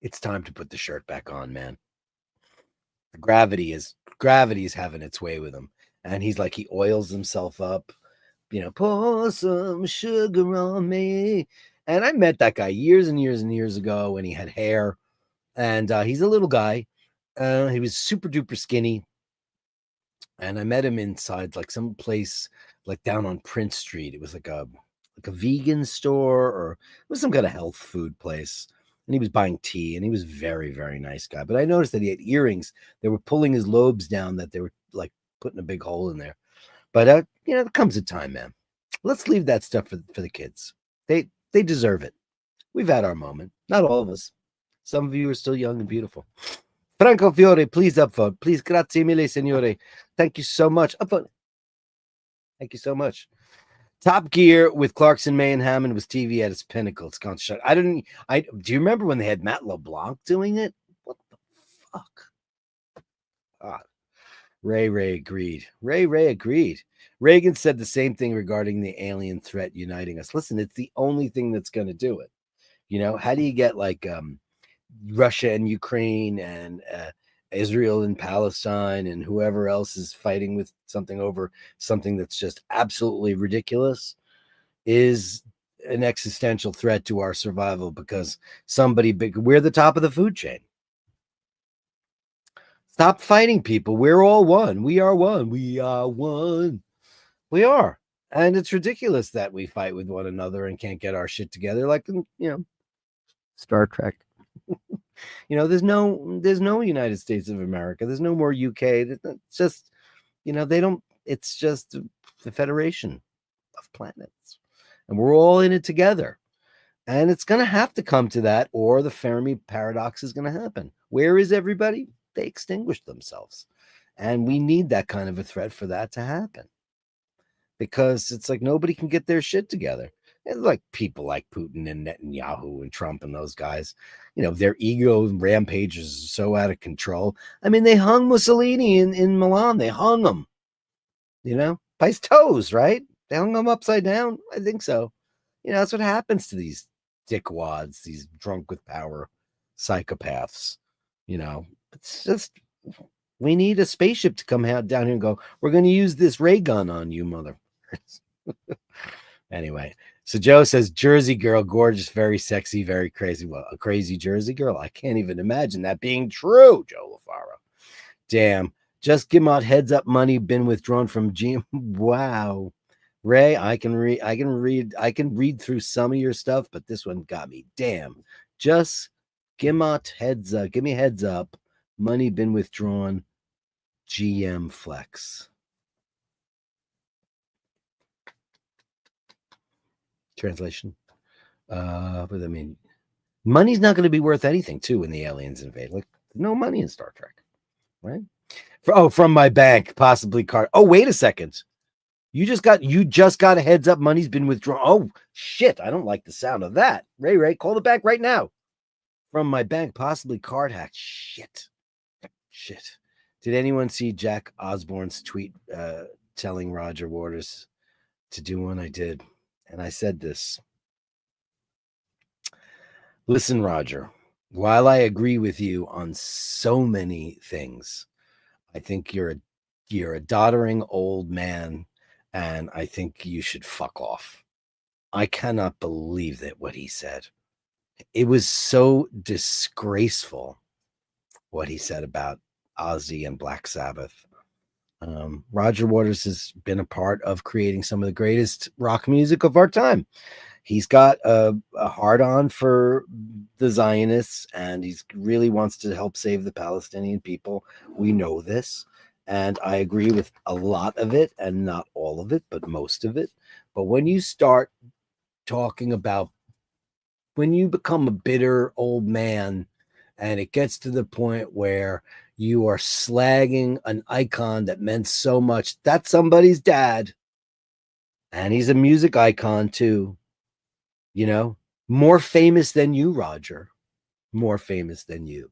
It's time to put the shirt back on, man. Gravity is having its way with him. And he's like, he oils himself up, you know, pour some sugar on me. And I met that guy years and years and years ago when he had hair. And he's a little guy. He was super duper skinny. And I met him inside like some place like down on Prince Street. It was like a vegan store, or it was some kind of health food place. And he was buying tea, and he was very, very nice guy. But I noticed that he had earrings. They were pulling his lobes down, that they were like putting a big hole in there. But you know, there comes a time, man. Let's leave that stuff for the kids. They deserve it. We've had our moment. Not all of us. Some of you are still young and beautiful. Franco Fiore, please upvote. Please, grazie mille, signore. Thank you so much. Upvote. Thank you so much. Top Gear with Clarkson, May, and Hammond was TV at its pinnacle. It's gone shut. Do you remember when they had Matt LeBlanc doing it? What the fuck? God. Ray agreed. Ray agreed. Reagan said the same thing regarding the alien threat uniting us. Listen, it's the only thing that's going to do it. You know, how do you get like Russia and Ukraine and Israel and Palestine and whoever else is fighting with something over something that's just absolutely ridiculous, is an existential threat to our survival, because somebody big, we're the top of the food chain. Stop fighting, people. We're all one. We are one. We are one. We are. And it's ridiculous that we fight with one another and can't get our shit together, like, you know, Star Trek. You know, there's no United States of America. There's no more UK. It's just, you know, it's just the Federation of Planets. And we're all in it together. And it's going to have to come to that, or the Fermi paradox is going to happen. Where is everybody? They extinguished themselves. And we need that kind of a threat for that to happen. Because it's like nobody can get their shit together. And like people like Putin and Netanyahu and Trump and those guys, you know, their ego rampage is so out of control. I mean, they hung Mussolini in Milan. They hung him, you know, by his toes, right? They hung him upside down. I think so. You know, that's what happens to these dickwads, these drunk with power psychopaths. You know, it's just, we need a spaceship to come out down here and go, we're going to use this ray gun on you, motherfuckers. Anyway, so Joe says, Jersey girl, gorgeous, very sexy, very crazy. Well, a crazy Jersey girl? I can't even imagine that being true, Joe LaFaro. Damn. Just give out heads up money been withdrawn from GM. Wow. Ray, I can read through some of your stuff, but this one got me. Damn. Just give me heads up. Money been withdrawn. GM flex. Translation. What does that mean? Money's not going to be worth anything, too, when the aliens invade. Like, no money in Star Trek, right? From my bank, possibly card. Oh, wait a second. You just got a heads up. Money's been withdrawn. Oh, shit. I don't like the sound of that. Ray, call the bank right now. From my bank, possibly card hacked. Shit. Did anyone see Jack Osborne's tweet telling Roger Waters to do one? I did. And I said this. Listen, Roger, while I agree with you on so many things, I think you're a doddering old man, and I think you should fuck off. I cannot believe that what he said. It was so disgraceful what he said about Ozzy and Black Sabbath. Roger Waters has been a part of creating some of the greatest rock music of our time. He's got a hard-on for the Zionists, and he really wants to help save the Palestinian people. We know this, and I agree with a lot of it, and not all of it, but most of it. But when you start talking about, when you become a bitter old man, and it gets to the point where you are slagging an icon that meant so much, that's somebody's dad. And he's a music icon too, you know, more famous than you, Roger, more famous than you.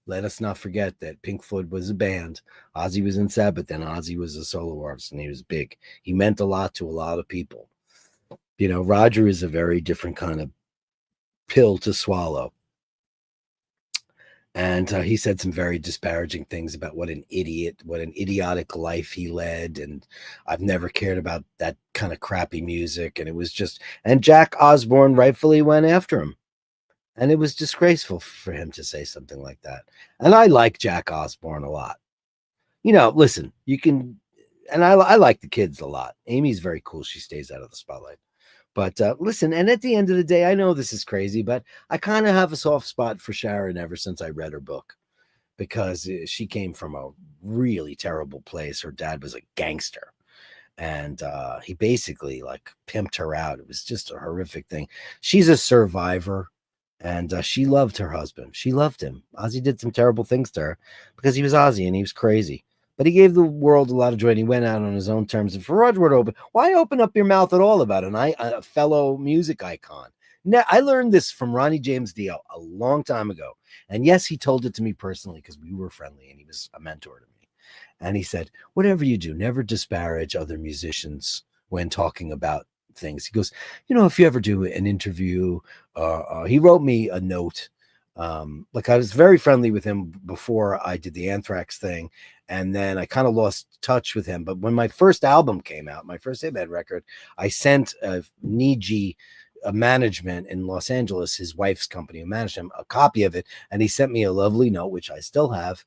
Let us not forget that Pink Floyd was a band. Ozzy was in Sabbath, and Ozzy was a solo artist, and he was big. He meant a lot to a lot of people. You know, Roger is a very different kind of pill to swallow. And he said some very disparaging things about what an idiot, what an idiotic life he led. And I've never cared about that kind of crappy music. And it was just, and Jack Osbourne rightfully went after him. And it was disgraceful for him to say something like that. And I like Jack Osbourne a lot. You know, listen, you can, and I like the kids a lot. Amy's very cool. She stays out of the spotlight. But listen, and at the end of the day, I know this is crazy, but I kind of have a soft spot for Sharon ever since I read her book because she came from a really terrible place. Her dad was a gangster, and he basically like pimped her out. It was just a horrific thing. She's a survivor, and she loved her husband. She loved him. Ozzy did some terrible things to her because he was Ozzy and he was crazy. But he gave the world a lot of joy, and he went out on his own terms. And for Roger to open, why open up your mouth at all about a fellow music icon? Now, I learned this from Ronnie James Dio a long time ago. And yes, he told it to me personally because we were friendly and he was a mentor to me. And he said, whatever you do, never disparage other musicians when talking about things. He goes, you know, if you ever do an interview, he wrote me a note. Like I was very friendly with him before I did the Anthrax thing. And then I kind of lost touch with him. But when my first album came out, my first Hit record, I sent Niji management in Los Angeles, his wife's company who managed him, a copy of it. And he sent me a lovely note, which I still have.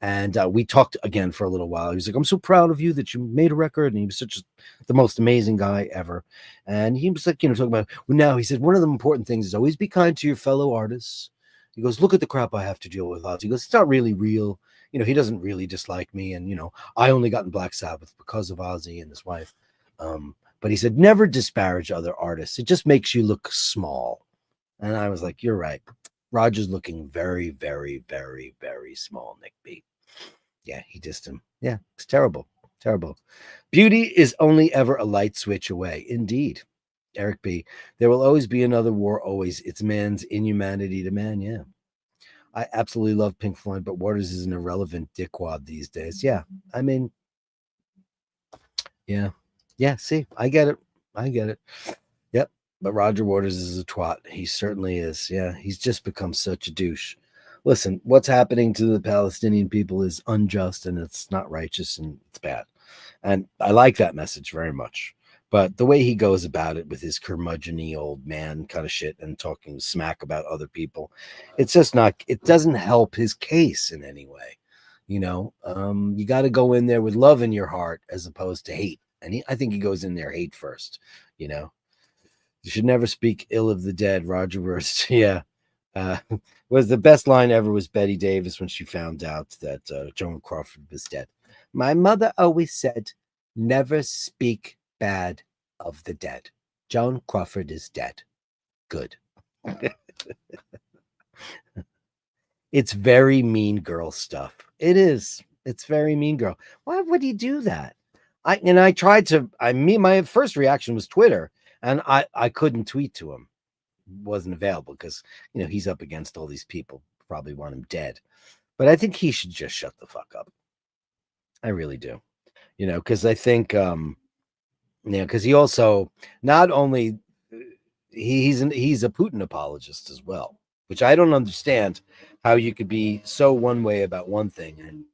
And we talked again for a little while. He was like, I'm so proud of you that you made a record. And he was the most amazing guy ever. And he was like, you know, talking about, well, now he said, one of the important things is always be kind to your fellow artists. He goes, look at the crap I have to deal with. He goes, it's not really real. You know, he doesn't really dislike me. And, you know, I only got in Black Sabbath because of Ozzy and his wife. But he said, never disparage other artists. It just makes you look small. And I was like, you're right. Roger's looking very, very, very, very small, Nick B. Yeah, he dissed him. Yeah, it's terrible. Terrible. Beauty is only ever a light switch away. Indeed. Eric B. There will always be another war, always. It's man's inhumanity to man. Yeah. I absolutely love Pink Floyd, but Waters is an irrelevant dickwad these days. Yeah. I mean, yeah. Yeah. See, I get it. I get it. Yep. But Roger Waters is a twat. He certainly is. Yeah. He's just become such a douche. Listen, what's happening to the Palestinian people is unjust and it's not righteous and it's bad. And I like that message very much. But the way he goes about it with his curmudgeon-y old man kind of shit and talking smack about other people, it's just not, it doesn't help his case in any way. You know, you got to go in there with love in your heart as opposed to hate. And I think he goes in there hate first, you know. You should never speak ill of the dead, Roger Wurst. Yeah. Was the best line ever was Betty Davis when she found out that Joan Crawford was dead. My mother always said, never speak bad of the dead. Joan Crawford is dead. Good. It's very mean girl stuff. It is. It's very mean girl. Why would he do that? I tried to, my first reaction was Twitter, and I couldn't tweet to him. Wasn't available because, you know, he's up against all these people, probably want him dead. But I think he should just shut the fuck up. I really do. You know, because I think, because he also not only he's a Putin apologist as well, which I don't understand how you could be so one way about one thing and,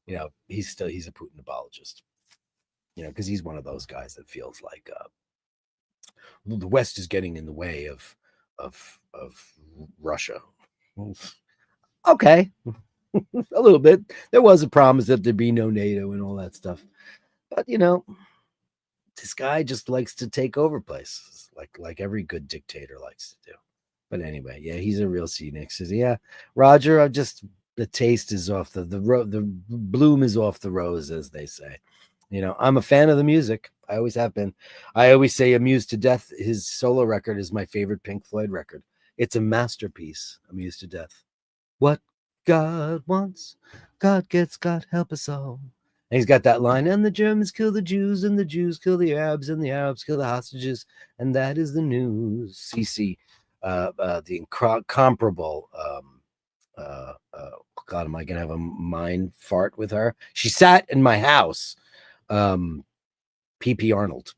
you know, he's a Putin apologist. You know, because he's one of those guys that feels like the West is getting in the way of Russia. Okay, a little bit. There was a promise that there'd be no NATO and all that stuff, but you know, this guy just likes to take over places, like every good dictator likes to do. But anyway, yeah, he's a real cynic. Says, yeah, Roger, the taste is off the bloom is off the rose, as they say. You know, I'm a fan of the music. I always have been. I always say Amused to Death, his solo record, is my favorite Pink Floyd record. It's a masterpiece, Amused to Death. What God wants, God gets, God help us all. And he's got that line, and the Germans kill the Jews, and the Jews kill the Arabs, and the Arabs kill the hostages, and that is the news. CC, the incomparable. God, am I gonna have a mind fart with her? She sat in my house. PP Arnold.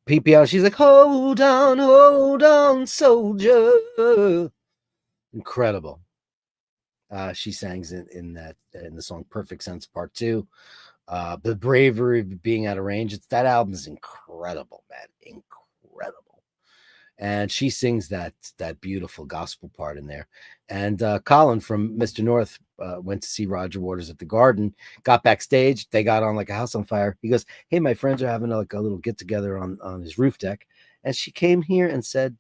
PP Arnold. She's like, hold on, soldier. Incredible. She sings in the song "Perfect Sense" Part 2. The bravery of being out of range. That album is incredible, man, incredible. And she sings that beautiful gospel part in there. And Colin from Mr. North went to see Roger Waters at the Garden. Got backstage. They got on like a house on fire. He goes, "Hey, my friends are having like a little get together on his roof deck," and she came here and said,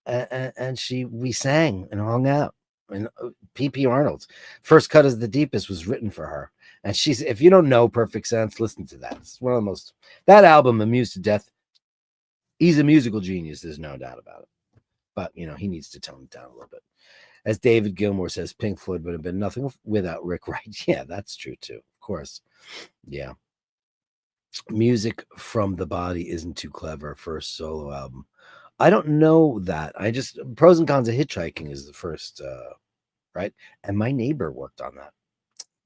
and we sang and hung out. And PP Arnold's First Cut is the Deepest was written for her. And she's, if you don't know Perfect Sense, listen to that. It's one of the most, that album, Amused to Death, he's a musical genius. There's no doubt about it. But, you know, he needs to tone it down a little bit. As David Gilmour says, Pink Floyd would have been nothing without Rick Wright. Yeah, that's true too. Of course. Yeah. Music from the Body isn't too clever. First solo album. I don't know that. I just, Pros and Cons of Hitchhiking is the first, right? And My Neighbor worked on that.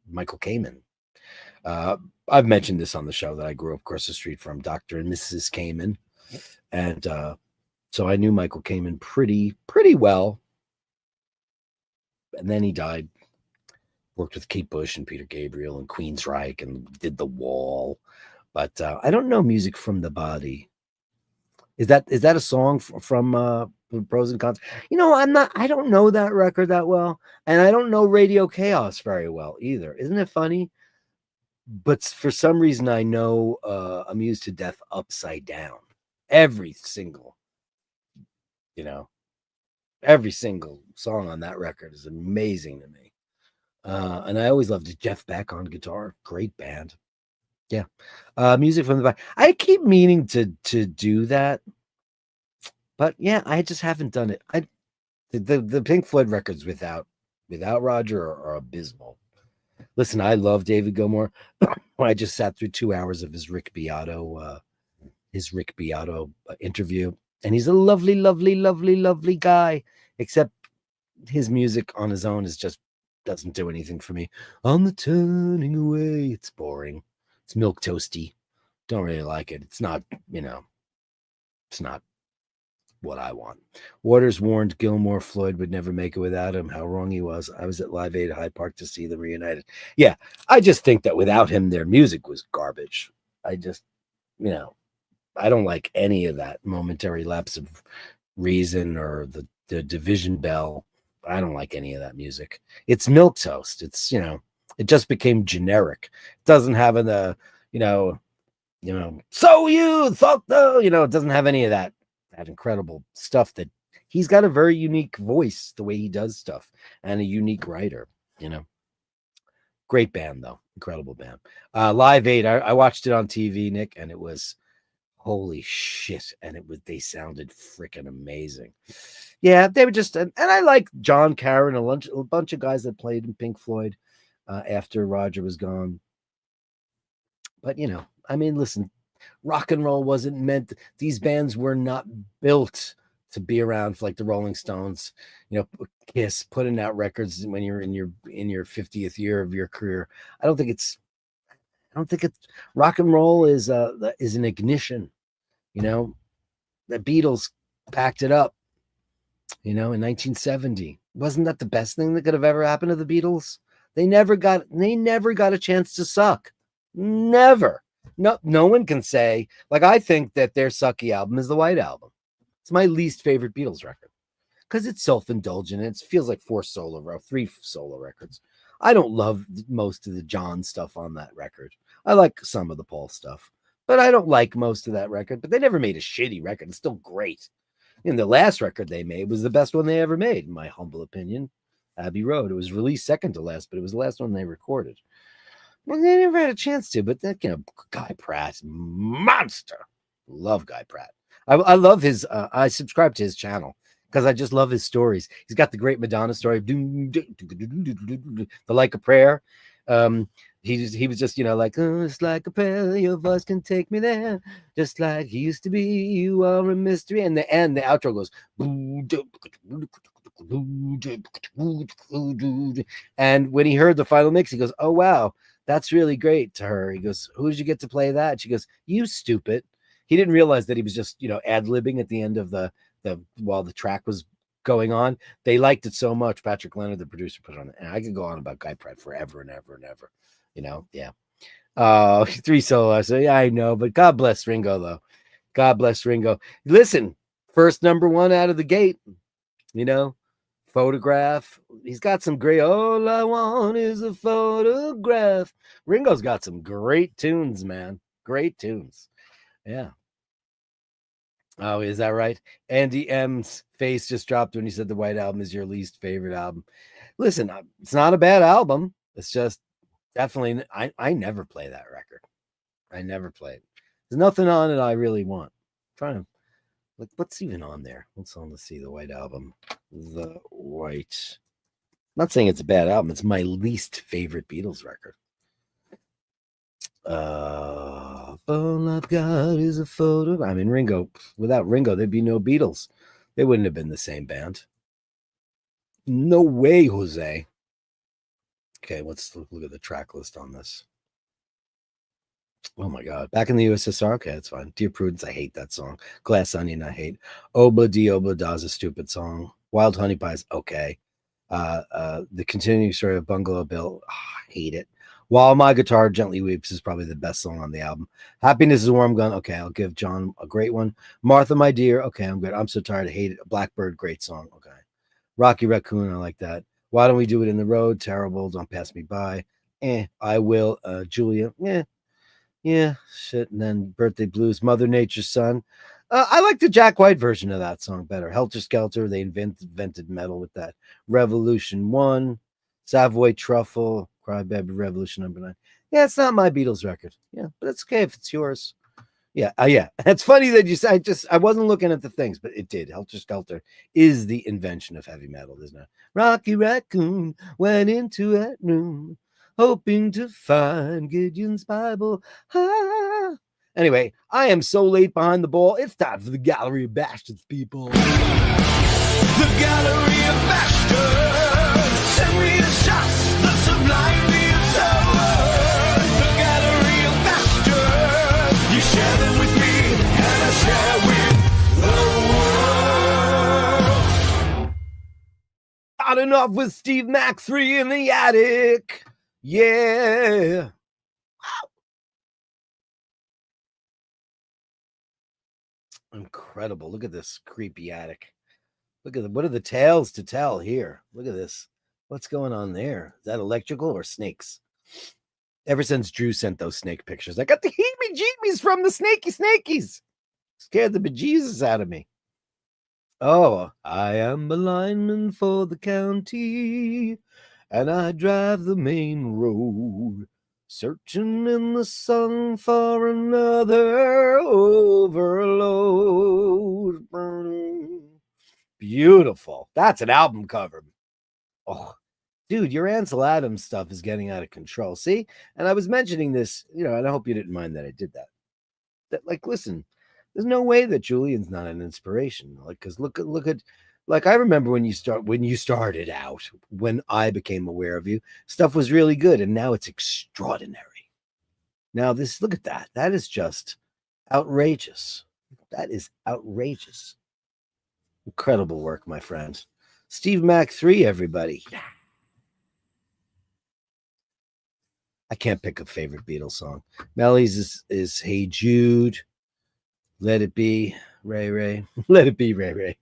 Michael Kamen. I've mentioned this on the show that I grew up across the street from Dr. and Mrs. Kamen. And so I knew Michael Kamen pretty well. And then he died. Worked with Kate Bush and Peter Gabriel and Queensryche and did The Wall. But I don't know Music from the Body. Is that a song from Pros and Cons? You know, I don't know that record that well, and I don't know Radio Chaos very well either. Isn't it funny? But for some reason, I know Amused to Death upside down. Every single, every single song on that record is amazing to me. And I always loved Jeff Beck on guitar. Great band. Yeah. Music from the Body. I keep meaning to do that. But yeah, I just haven't done it. The Pink Floyd records without Roger are abysmal. Listen, I love David Gilmour. I just sat through 2 hours of his Rick Beato interview, and he's a lovely, lovely, lovely, lovely guy. Except his music on his own is just doesn't do anything for me. On the Turning Away, it's boring. It's milk toasty. Don't really like it. It's not, it's not what I want. Waters warned Gilmour Floyd would never make it without him. How wrong he was. I was at Live Aid at Hyde Park to see them reunited. Yeah, I just think that without him, their music was garbage. I just, I don't like any of that momentary lapse of reason or the division bell. I don't like any of that music. It's milquetoast. It's, it just became generic. It doesn't have so you thought though, it doesn't have any of that incredible stuff that he's got a very unique voice, the way he does stuff, and a unique writer, Great band though. Incredible band. Live Aid. I watched it on TV, Nick, and it was holy shit. And they sounded freaking amazing. Yeah, they were just, and I like John Caron, a bunch of guys that played in Pink Floyd after Roger was gone. But, listen, rock and roll wasn't meant, these bands were not built to be around for like the Rolling Stones, Kiss putting out records when you're in your 50th year of your career. I don't think it's rock and roll is an ignition, the Beatles packed it up, in 1970. Wasn't that the best thing that could have ever happened to the Beatles? They never got a chance to suck. Never. No one can say, like, I think that their sucky album is the White Album. It's my least favorite Beatles record because it's self-indulgent. It feels like 3 solo records. I don't love most of the John stuff on that record. I like some of the Paul stuff, but I don't like most of that record. But they never made a shitty record. It's still great. And the last record they made was the best one they ever made, in my humble opinion. Abbey Road. It was released second to last, but it was the last one they recorded. Well, they never had a chance to, but that, Guy Pratt, monster. Love Guy Pratt. I love his, I subscribe to his channel because I just love his stories. He's got the great Madonna story, The Like a Prayer. He was just, like, oh, it's like a prayer, your voice can take me there, just like you used to be, you are a mystery. And the end, the outro goes, and when he heard the final mix, he goes, oh wow, that's really great. To her, he goes, who did you get to play that? She goes, you stupid. He didn't realize that he was just, ad-libbing at the end of the while the track was going on. They liked it so much. Patrick Leonard, the producer, put it on it. And I could go on about Guy Pratt forever and ever and ever. Yeah. 3 solos. So yeah, I know, but God bless Ringo, though. God bless Ringo. Listen, first number one out of the gate, Photograph. He's got some great, all I want is a photograph. Ringo's got some great tunes, man. Great tunes. Yeah. Oh, is that right? Andy M's face just dropped when he said the White Album is your least favorite album. Listen, it's not a bad album. It's just definitely, I never play that record. I never play it. There's nothing on it I really want. I'm trying to, like, what's even on there? What's on? Let's see, the White Album. The White. I'm not saying it's a bad album. It's my least favorite Beatles record. All I've got is a photo. I mean, Ringo. Without Ringo, there'd be no Beatles. They wouldn't have been the same band. No way, Jose. Okay, let's look at the track list on this. Oh my God. Back in the USSR? Okay, that's fine. Dear Prudence, I hate that song. Glass Onion, I hate. Obla Di Obla Da's a stupid song. Wild Honey Pies, okay. The continuing story of Bungalow Bill, I hate it. While My Guitar Gently Weeps is probably the best song on the album. Happiness is a Warm Gun, okay, I'll give John a great one. Martha, My Dear, okay, I'm good. I'm So Tired, I hate it. Blackbird, great song, okay. Rocky Raccoon, I like that. Why Don't We Do It in the Road? Terrible. Don't Pass Me By. I Will. Julian, yeah, shit. And then Birthday Blues, Mother Nature's Son. I like the Jack White version of that song better. Helter Skelter, they invented metal with that. Revolution 1, Savoy Truffle, Crybaby Revolution #9. Yeah, it's not my Beatles record. Yeah, but it's okay if it's yours. Yeah, yeah. It's funny that you said, I wasn't looking at the things, but it did. Helter Skelter is the invention of heavy metal, isn't it? Rocky Raccoon went into that room, hoping to find Gideon's Bible. Ah. Anyway, I am so late behind the ball. It's time for the Gallery of Bastards, people. The Gallery of Bashtards. Send me the shots, the sublime leaves over. The Gallery of Bashtards. You share them with me, and I share with the world. Not enough with Steve Mac 3 in the attic. Yeah. Incredible. Look at this creepy attic. Look at what are the tales to tell here? Look at this. What's going on there? Is that electrical or snakes? Ever since Drew sent those snake pictures, I got the heebie-jeebies from the snakies. Scared the bejesus out of me. Oh, I am a lineman for the county, and I drive the main road, searching in the sun for another overload. Beautiful. That's an album cover. Oh, dude, your Ansel Adams stuff is getting out of control. See? And I was mentioning this, and I hope you didn't mind that I did that. Like, listen, there's no way that Julian's not an inspiration. Like, because look at, like, I remember when you started out, when I became aware of you, stuff was really good, and now it's extraordinary. Now look at that. That is just outrageous. That is outrageous. Incredible work, my friends. Steve Mac 3, everybody. I can't pick a favorite Beatles song. Melly's is Hey Jude. Let It Be, Ray Ray. Let It Be, Ray Ray.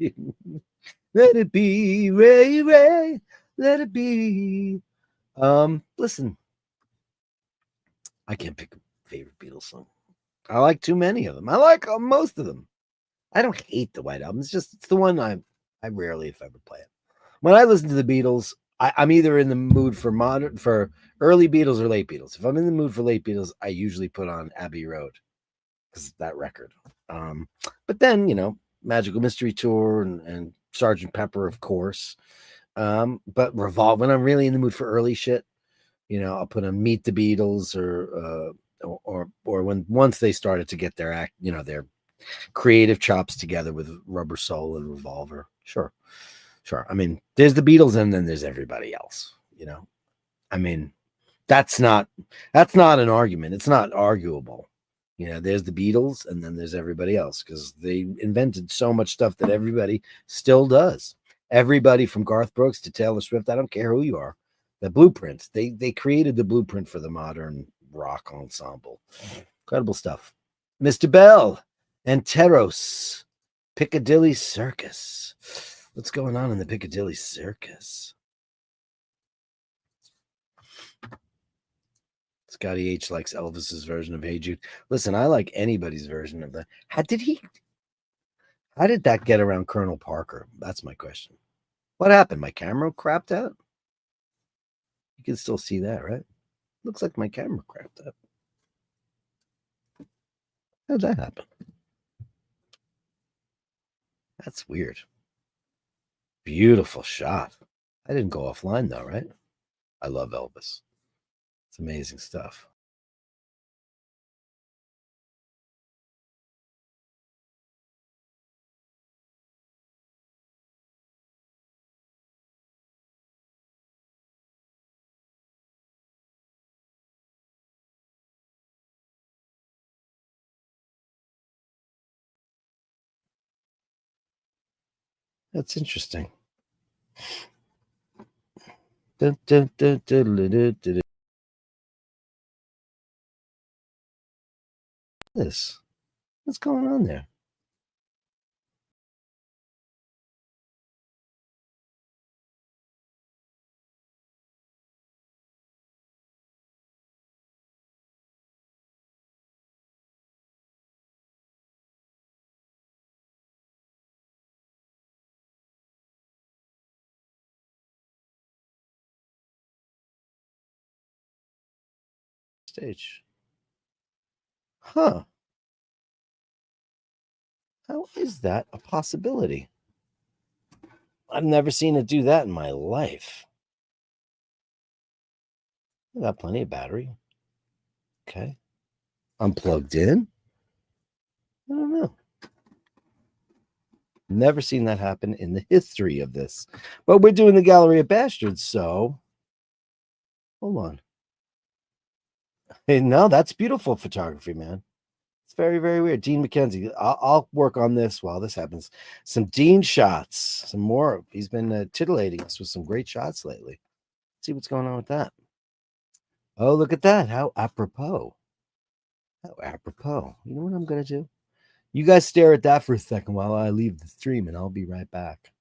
Let it be, Ray Ray. Let it be. Listen, I can't pick a favorite Beatles song. I like too many of them. I like most of them. I don't hate the White Album. It's the one I rarely, if ever, play it. When I listen to the Beatles, I'm either in the mood for early Beatles or late Beatles. If I'm in the mood for late Beatles, I usually put on Abbey Road because that record. But then, Magical Mystery Tour and Sgt. Pepper, of course. But Revolve, when I'm really in the mood for early shit, I'll put on Meet the Beatles or when once they started to get their act, their creative chops together with Rubber Soul and Revolver. Sure. I mean, there's the Beatles and then there's everybody else, I mean, that's not an argument. It's not arguable. There's the Beatles and then there's everybody else because they invented so much stuff that everybody still does. Everybody from Garth Brooks to Taylor Swift, I don't care who you are. The blueprint, they created the blueprint for the modern rock ensemble. Incredible stuff. Mr. Bell and Teros, Piccadilly Circus. What's going on in the Piccadilly Circus? Scotty H likes Elvis's version of Hey Jude. Listen, I like anybody's version of that. How did that get around Colonel Parker? That's my question. What happened? My camera crapped out? You can still see that, right? Looks like my camera crapped out. How'd that happen? That's weird. Beautiful shot. I didn't go offline though, right? I love Elvis. It's amazing stuff. That's interesting. This. What's going on there? Stage. Huh. How is that a possibility? I've never seen it do that in my life. I got plenty of battery. Okay. I'm plugged in. I don't know. Never seen that happen in the history of this. But we're doing the Gallery of Bastards, so hold on. Hey, no, that's beautiful photography, man. It's very, very weird. Dean McKenzie. I'll work on this while this happens. Some Dean shots, some more. He's been titillating us with some great shots lately. Let's see what's going on with that. Oh, look at that. How apropos. How apropos. You know what I'm going to do? You guys stare at that for a second while I leave the stream, and I'll be right back.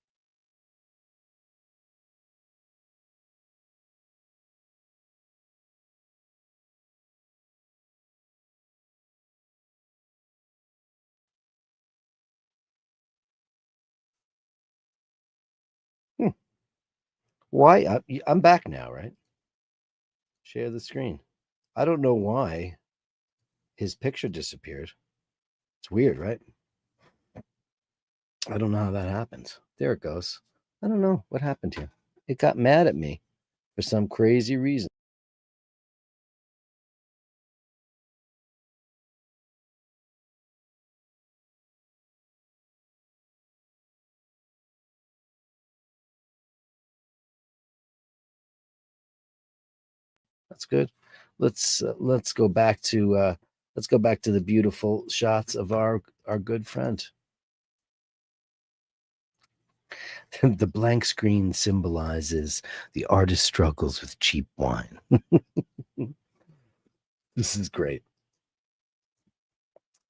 Why? I'm back now, right? Share the screen. I don't know why his picture disappeared. It's weird, right? I don't know how that happened. There it goes. I don't know what happened here. It got mad at me for some crazy reason. That's good. Let's go back to the beautiful shots of our good friend. The blank screen symbolizes the artist struggles with cheap wine. This is great.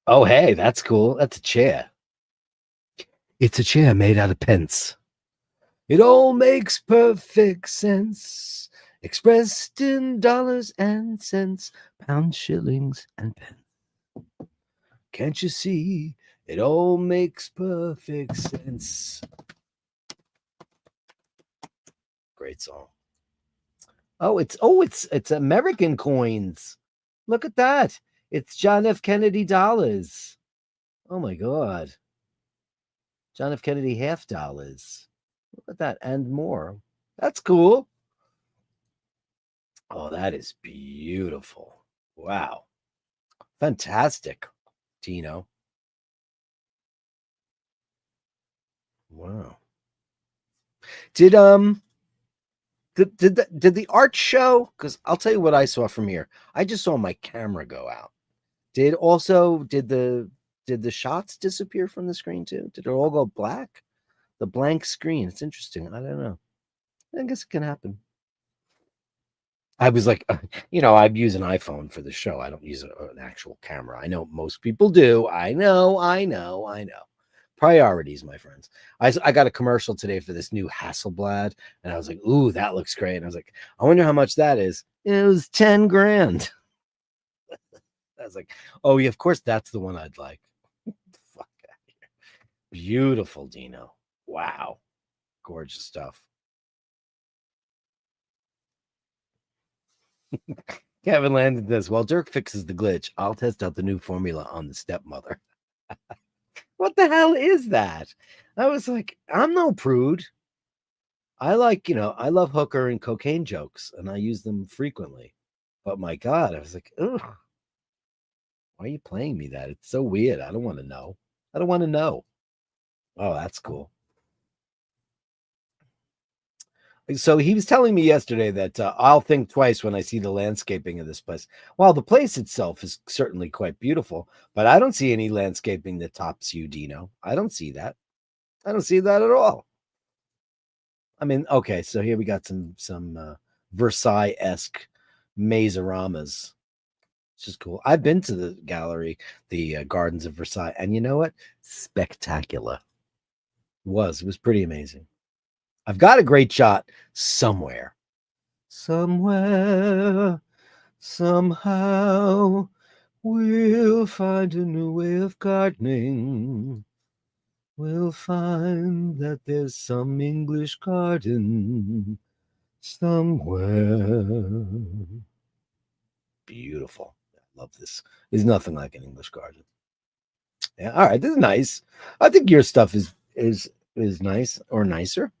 Oh, hey, that's cool. That's a chair. It's a chair made out of pence. It all makes perfect sense. Expressed in dollars and cents, pounds, shillings, and pence. Can't you see? It all makes perfect sense. Great song. It's American coins. Look at that. It's John F. Kennedy dollars. Oh my God. John F. Kennedy half dollars. Look at that and more. That's cool. Oh, that is beautiful. Wow. Fantastic, Tino. Wow. Did did the art show? Because I'll tell you what I saw from here. I just saw my camera go out. Did the shots disappear from the screen too? Did it all go black? The blank screen. It's interesting. I don't know. I guess it can happen. I was like, I'd use an iPhone for the show. I don't use an actual camera. I know most people do. I know. Priorities, my friends. I got a commercial today for this new Hasselblad, and I was like, ooh, that looks great. And I was like, I wonder how much that is. It was 10 grand. I was like, oh, yeah, of course, that's the one I'd like. Fuck out of here. Beautiful, Dino. Wow. Gorgeous stuff. Kevin landed this. While Dirk fixes the glitch, I'll test out the new formula on the stepmother. What the hell is that? I was like, I'm no prude. I love hooker and cocaine jokes, and I use them frequently. But my God, I was like, ugh, why are you playing me that? It's so weird. I don't want to know. I don't want to know. Oh, that's cool. So he was telling me yesterday that I'll think twice when I see the landscaping of this place. While the place itself is certainly quite beautiful, but I don't see any landscaping that tops you, Dino. I don't see that. I don't see that at all. I mean, okay, so here we got some Versailles-esque maze-oramas. It's just cool. I've been to the gallery, the Gardens of Versailles, and you know what? Spectacular. It was pretty amazing. I've got a great shot somewhere. Somewhere, somehow, we'll find a new way of gardening. We'll find that there's some English garden somewhere. Beautiful. I love this. There's nothing like an English garden. Yeah, all right. This is nice. I think your stuff is nice or nicer.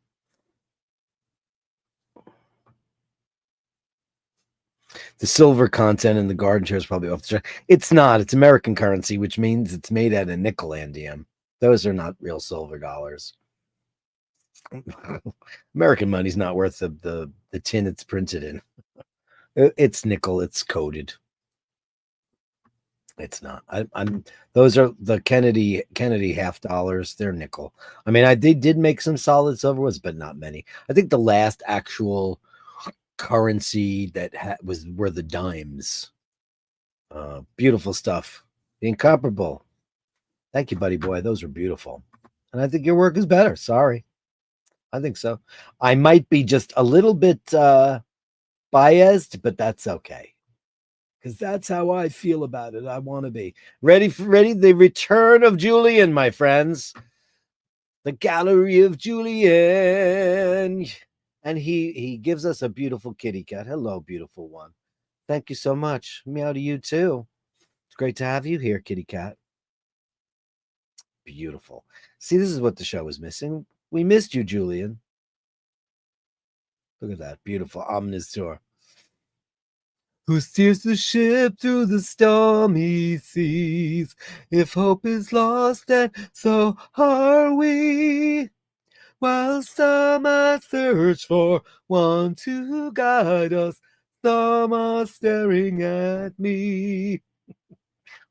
The silver content in the garden chair is probably off the chart. It's not. It's American currency, which means it's made out of nickelandium. Those are not real silver dollars. American money's not worth the tin it's printed in. It's nickel. It's coated. It's not. I'm. Those are the Kennedy $50. They're nickel. I mean, they did make some solid silver ones, but not many. I think the last actual currency that were the dimes. Beautiful stuff. The incomparable. Thank you, buddy boy. Those are beautiful. And I think your work is better. Sorry. I think so. I might be just a little bit biased, but that's okay. Because that's how I feel about it. I want to be ready. The return of Julian, my friends. The Gallery of Julian. And he gives us a beautiful kitty cat. Hello, beautiful one. Thank you so much. Meow to you too. It's great to have you here, kitty cat. Beautiful. See, this is what the show was missing. We missed you, Julian. Look at that. Beautiful ominous tour. Who steers the ship through the stormy seas? If hope is lost, and so are we. While some are search for one to guide us, some are staring at me.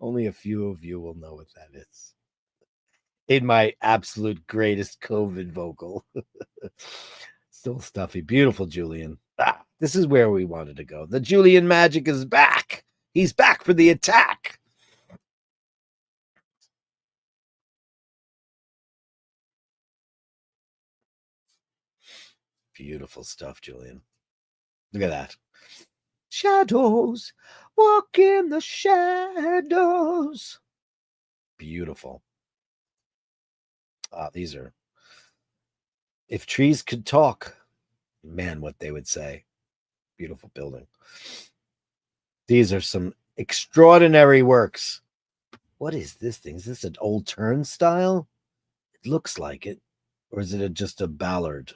Only a few of you will know what that is. In my absolute greatest COVID vocal. Still stuffy. Beautiful, Julian. This is where we wanted to go. The Julian magic is back. He's back for the attack. Beautiful stuff, Julian. Look at that. Shadows. Walk in the shadows. Beautiful. These are, if trees could talk, man, what they would say. Beautiful building. These are some extraordinary works. What is this thing? Is this an old turnstile? It looks like it. Or is it just a ballad?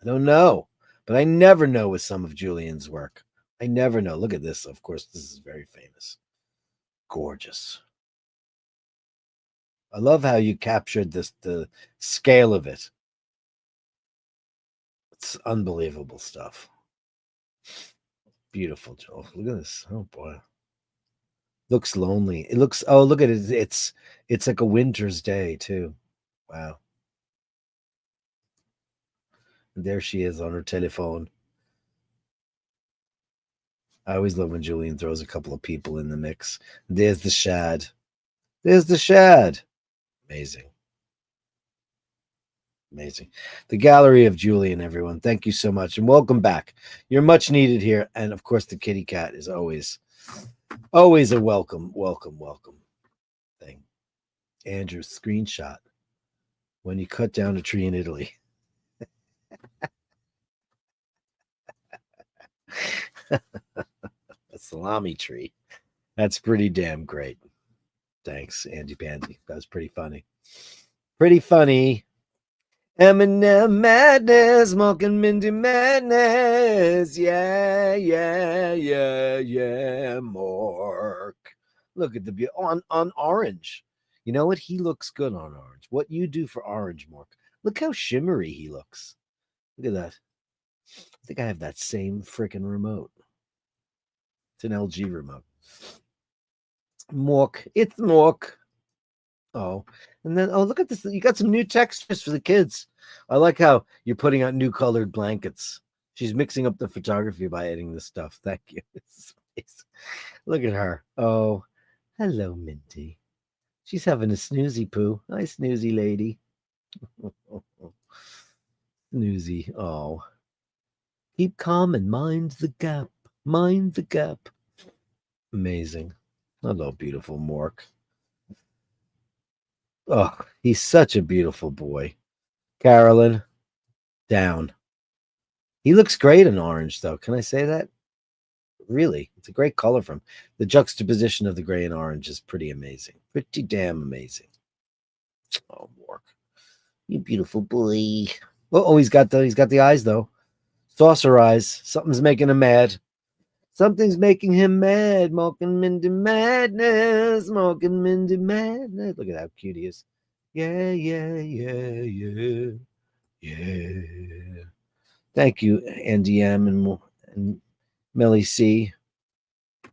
I don't know. But I never know with some of Julian's work. I never know. Look at this. Of course, this is very famous. Gorgeous. I love how you captured the scale of it. It's unbelievable stuff. Beautiful, Joel. Look at this. Oh boy. Looks lonely. It looks, oh, look at it. It's like a winter's day too. Wow. And there she is on her telephone. I always love when Julian throws a couple of people in the mix. There's the shad. There's the shad. Amazing. Amazing. The Gallery of Julian, everyone. Thank you so much. And welcome back. You're much needed here. And of course, the kitty cat is always a welcome thing. Andrew's screenshot when you cut down a tree in Italy. A salami tree. That's pretty damn great. Thanks, Andy Pandy. That was pretty funny. Pretty funny. Eminem madness, smoking Mindy madness. Yeah, Mark. Look at the beauty on orange. You know what? He looks good on orange. What you do for orange, Mark? Look how shimmery he looks. Look at that. I think I have that same freaking remote. It's an LG remote. Mork. It's Mork. Oh, and then, oh, look at this. You got some new textures for the kids. I like how you're putting out new colored blankets. She's mixing up the photography by adding this stuff. Thank you. Look at her. Oh, hello, Minty. She's having a snoozy poo. Hi, snoozy lady. Snoozy. Oh. Keep calm and mind the gap. Mind the gap. Amazing. Hello, beautiful Mork. Oh, he's such a beautiful boy. Carolyn, down. He looks great in orange, though. Can I say that? Really, it's a great color for him. The juxtaposition of the gray and orange is pretty amazing. Pretty damn amazing. Oh, Mork, you beautiful boy. Oh, he's got the eyes though. Saucer eyes. Something's making him mad. Something's making him mad. Smoking Mindy madness. Smoking Mindy madness. Look at how cute he is. Yeah. Thank you, Andy M and Melly C.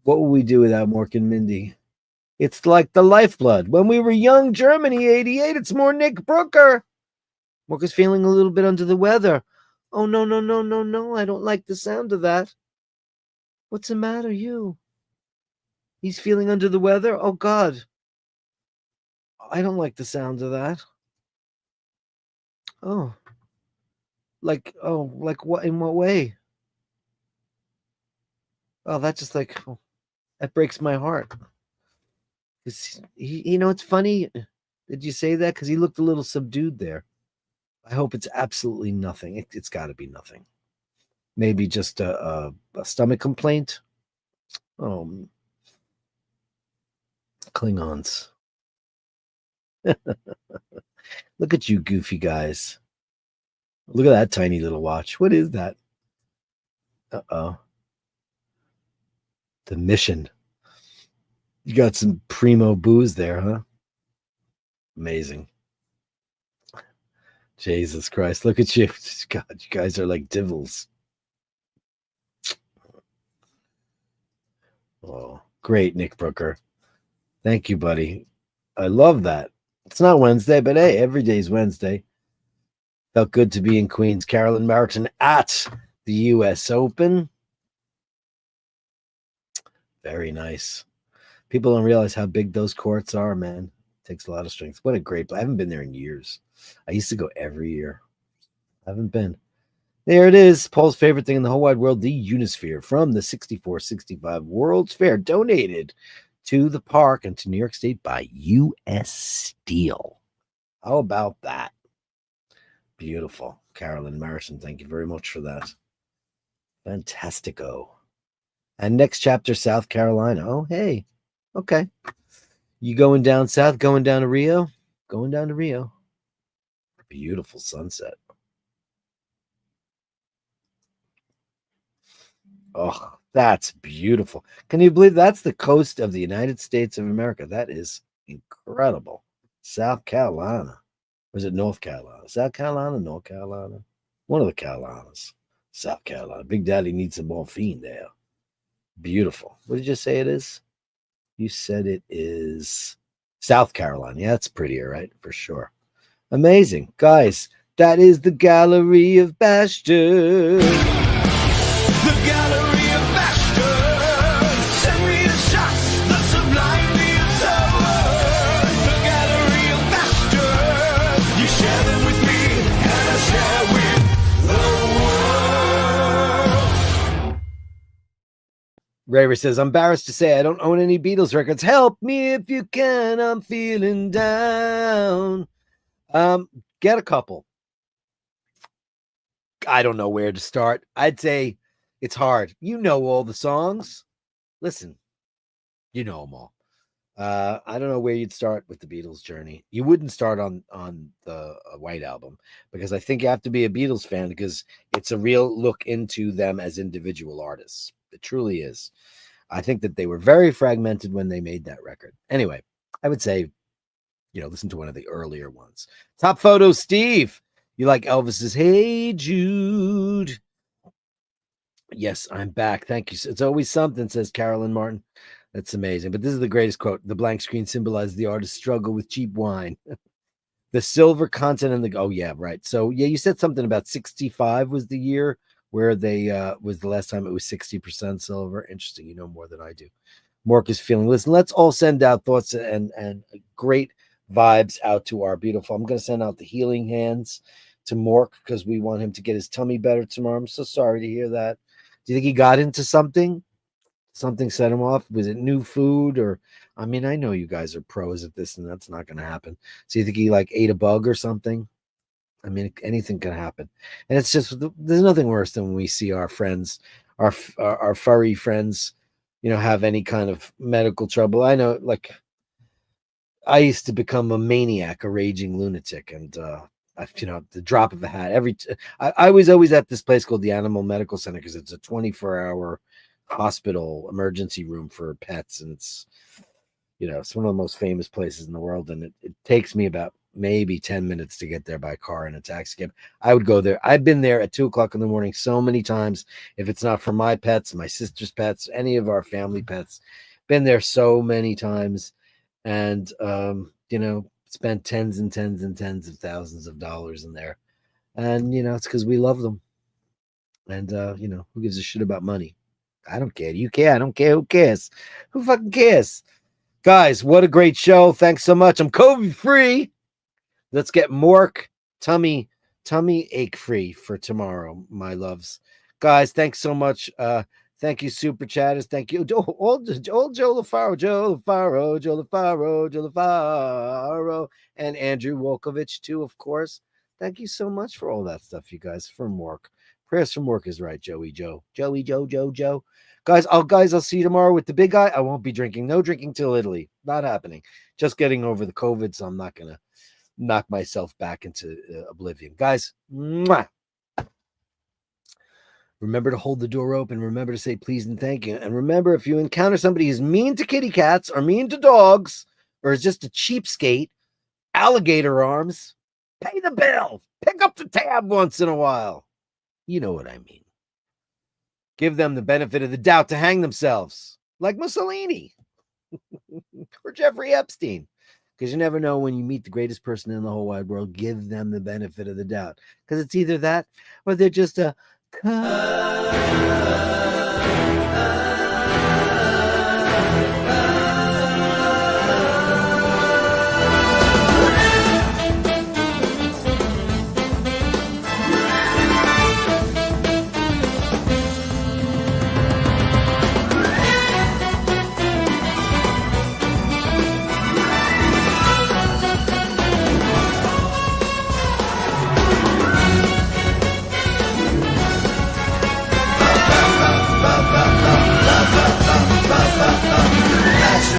What would we do without Mork and Mindy? It's like the lifeblood. When we were young, Germany, 88, it's more Nick Brooker. Mork is feeling a little bit under the weather. Oh, no. I don't like the sound of that. What's the matter, you? He's feeling under the weather? Oh, God. I don't like the sound of that. Oh. Like what? In what way? Oh, that's just like, oh, that breaks my heart. Because it's funny. Did you say that? Because he looked a little subdued there. I hope it's absolutely nothing. It's got to be nothing. Maybe just a stomach complaint. Oh, Klingons. Look at you, goofy guys. Look at that tiny little watch. What is that? Uh-oh. The mission. You got some primo booze there, huh? Amazing. Jesus Christ. Look at you. God, you guys are like divils. Oh, great, Nick Brooker. Thank you, buddy. I love that. It's not Wednesday, but hey, every day's Wednesday. Felt good to be in Queens. Carolyn Martin at the U.S. Open. Very nice. People don't realize how big those courts are, man. It takes a lot of strength. What a great play. I haven't been there in years. I used to go every year. I haven't been. There it is. Paul's favorite thing in the whole wide world, the Unisphere from the 64-65 World's Fair, donated to the park and to New York State by U.S. Steel. How about that? Beautiful. Carolyn Martin, thank you very much for that. Fantastico. And next chapter, South Carolina. Oh, hey. Okay. You going down south, going down to Rio? Going down to Rio. Beautiful sunset. Oh, that's beautiful. Can you believe that's the coast of the United States of America? That is incredible. South Carolina. Or is it North Carolina? South Carolina, North Carolina? One of the Carolinas. South Carolina. Big Daddy needs some morphine there. Beautiful. What did you say it is? You said it is South Carolina. Yeah, that's prettier, right? For sure. Amazing. Guys, that is the Gallery of Bashtards. The Gallery of Bashtards. Send me the shots that sublime the absurd. The Gallery of Bashtards. You share them with me, and I share with the world. Raver says, I'm embarrassed to say I don't own any Beatles records. Help me if you can. I'm feeling down. Get a couple. I don't know where to start. I'd say it's hard. You know all the songs. Listen, you know them all. I don't know where you'd start with the Beatles journey. You wouldn't start on the White Album because I think you have to be a Beatles fan because it's a real look into them as individual artists. It truly is. I think that they were very fragmented when they made that record. Anyway, I would say, listen to one of the earlier ones. Top photo, Steve. You like Elvis's Hey Jude? Yes, I'm back. Thank you. It's always something, says Carolyn Martin. That's amazing. But this is the greatest quote. The blank screen symbolizes the artist's struggle with cheap wine. The silver content and oh yeah, right. So yeah, you said something about 65 was the year where they was the last time it was 60% silver. Interesting. You know more than I do. Mork is feeling. Listen, let's all send out thoughts and great vibes out to our beautiful. I'm going to send out the healing hands to Mork because we want him to get his tummy better tomorrow. I'm so sorry to hear that. Do you think he got into something? Something set him off? Was it new food? Or, I mean, I know you guys are pros at this and that's not going to happen. So you think he ate a bug or something? I mean, anything can happen. And it's just, there's nothing worse than when we see our friends, our furry friends, have any kind of medical trouble. I know, I used to become a maniac, a raging lunatic, and the drop of a hat. I was always at this place called the Animal Medical Center because it's a 24-hour hospital emergency room for pets, and it's one of the most famous places in the world. And it takes me about maybe 10 minutes to get there by car in a taxi cab. I would go there. I've been there at 2:00 in the morning so many times. If it's not for my pets, my sister's pets, any of our family pets, been there so many times. And spent tens and tens and tens of thousands of dollars in there, and it's because we love them. And who gives a shit about money? I don't care. You care? I don't care. Who cares? Who fucking cares? Guys, what a great show. Thanks so much. I'm COVID free. Let's get Mork tummy ache free for tomorrow, my loves. Guys, thanks so much. Thank you, Super Chatters. Thank you. Old Joe LaFaro, and Andrew Wolkovich, too, of course. Thank you so much for all that stuff, you guys, from work. Prayers from work is right, Joey Joe. Guys, I'll see you tomorrow with the big guy. I won't be drinking. No drinking till Italy. Not happening. Just getting over the COVID, so I'm not going to knock myself back into oblivion. Guys, mwah. Remember to hold the door open. Remember to say please and thank you. And remember, if you encounter somebody who's mean to kitty cats or mean to dogs or is just a cheapskate, alligator arms, pay the bill. Pick up the tab once in a while. You know what I mean. Give them the benefit of the doubt to hang themselves, like Mussolini or Jeffrey Epstein. Because you never know when you meet the greatest person in the whole wide world. Give them the benefit of the doubt. Because it's either that or they're just a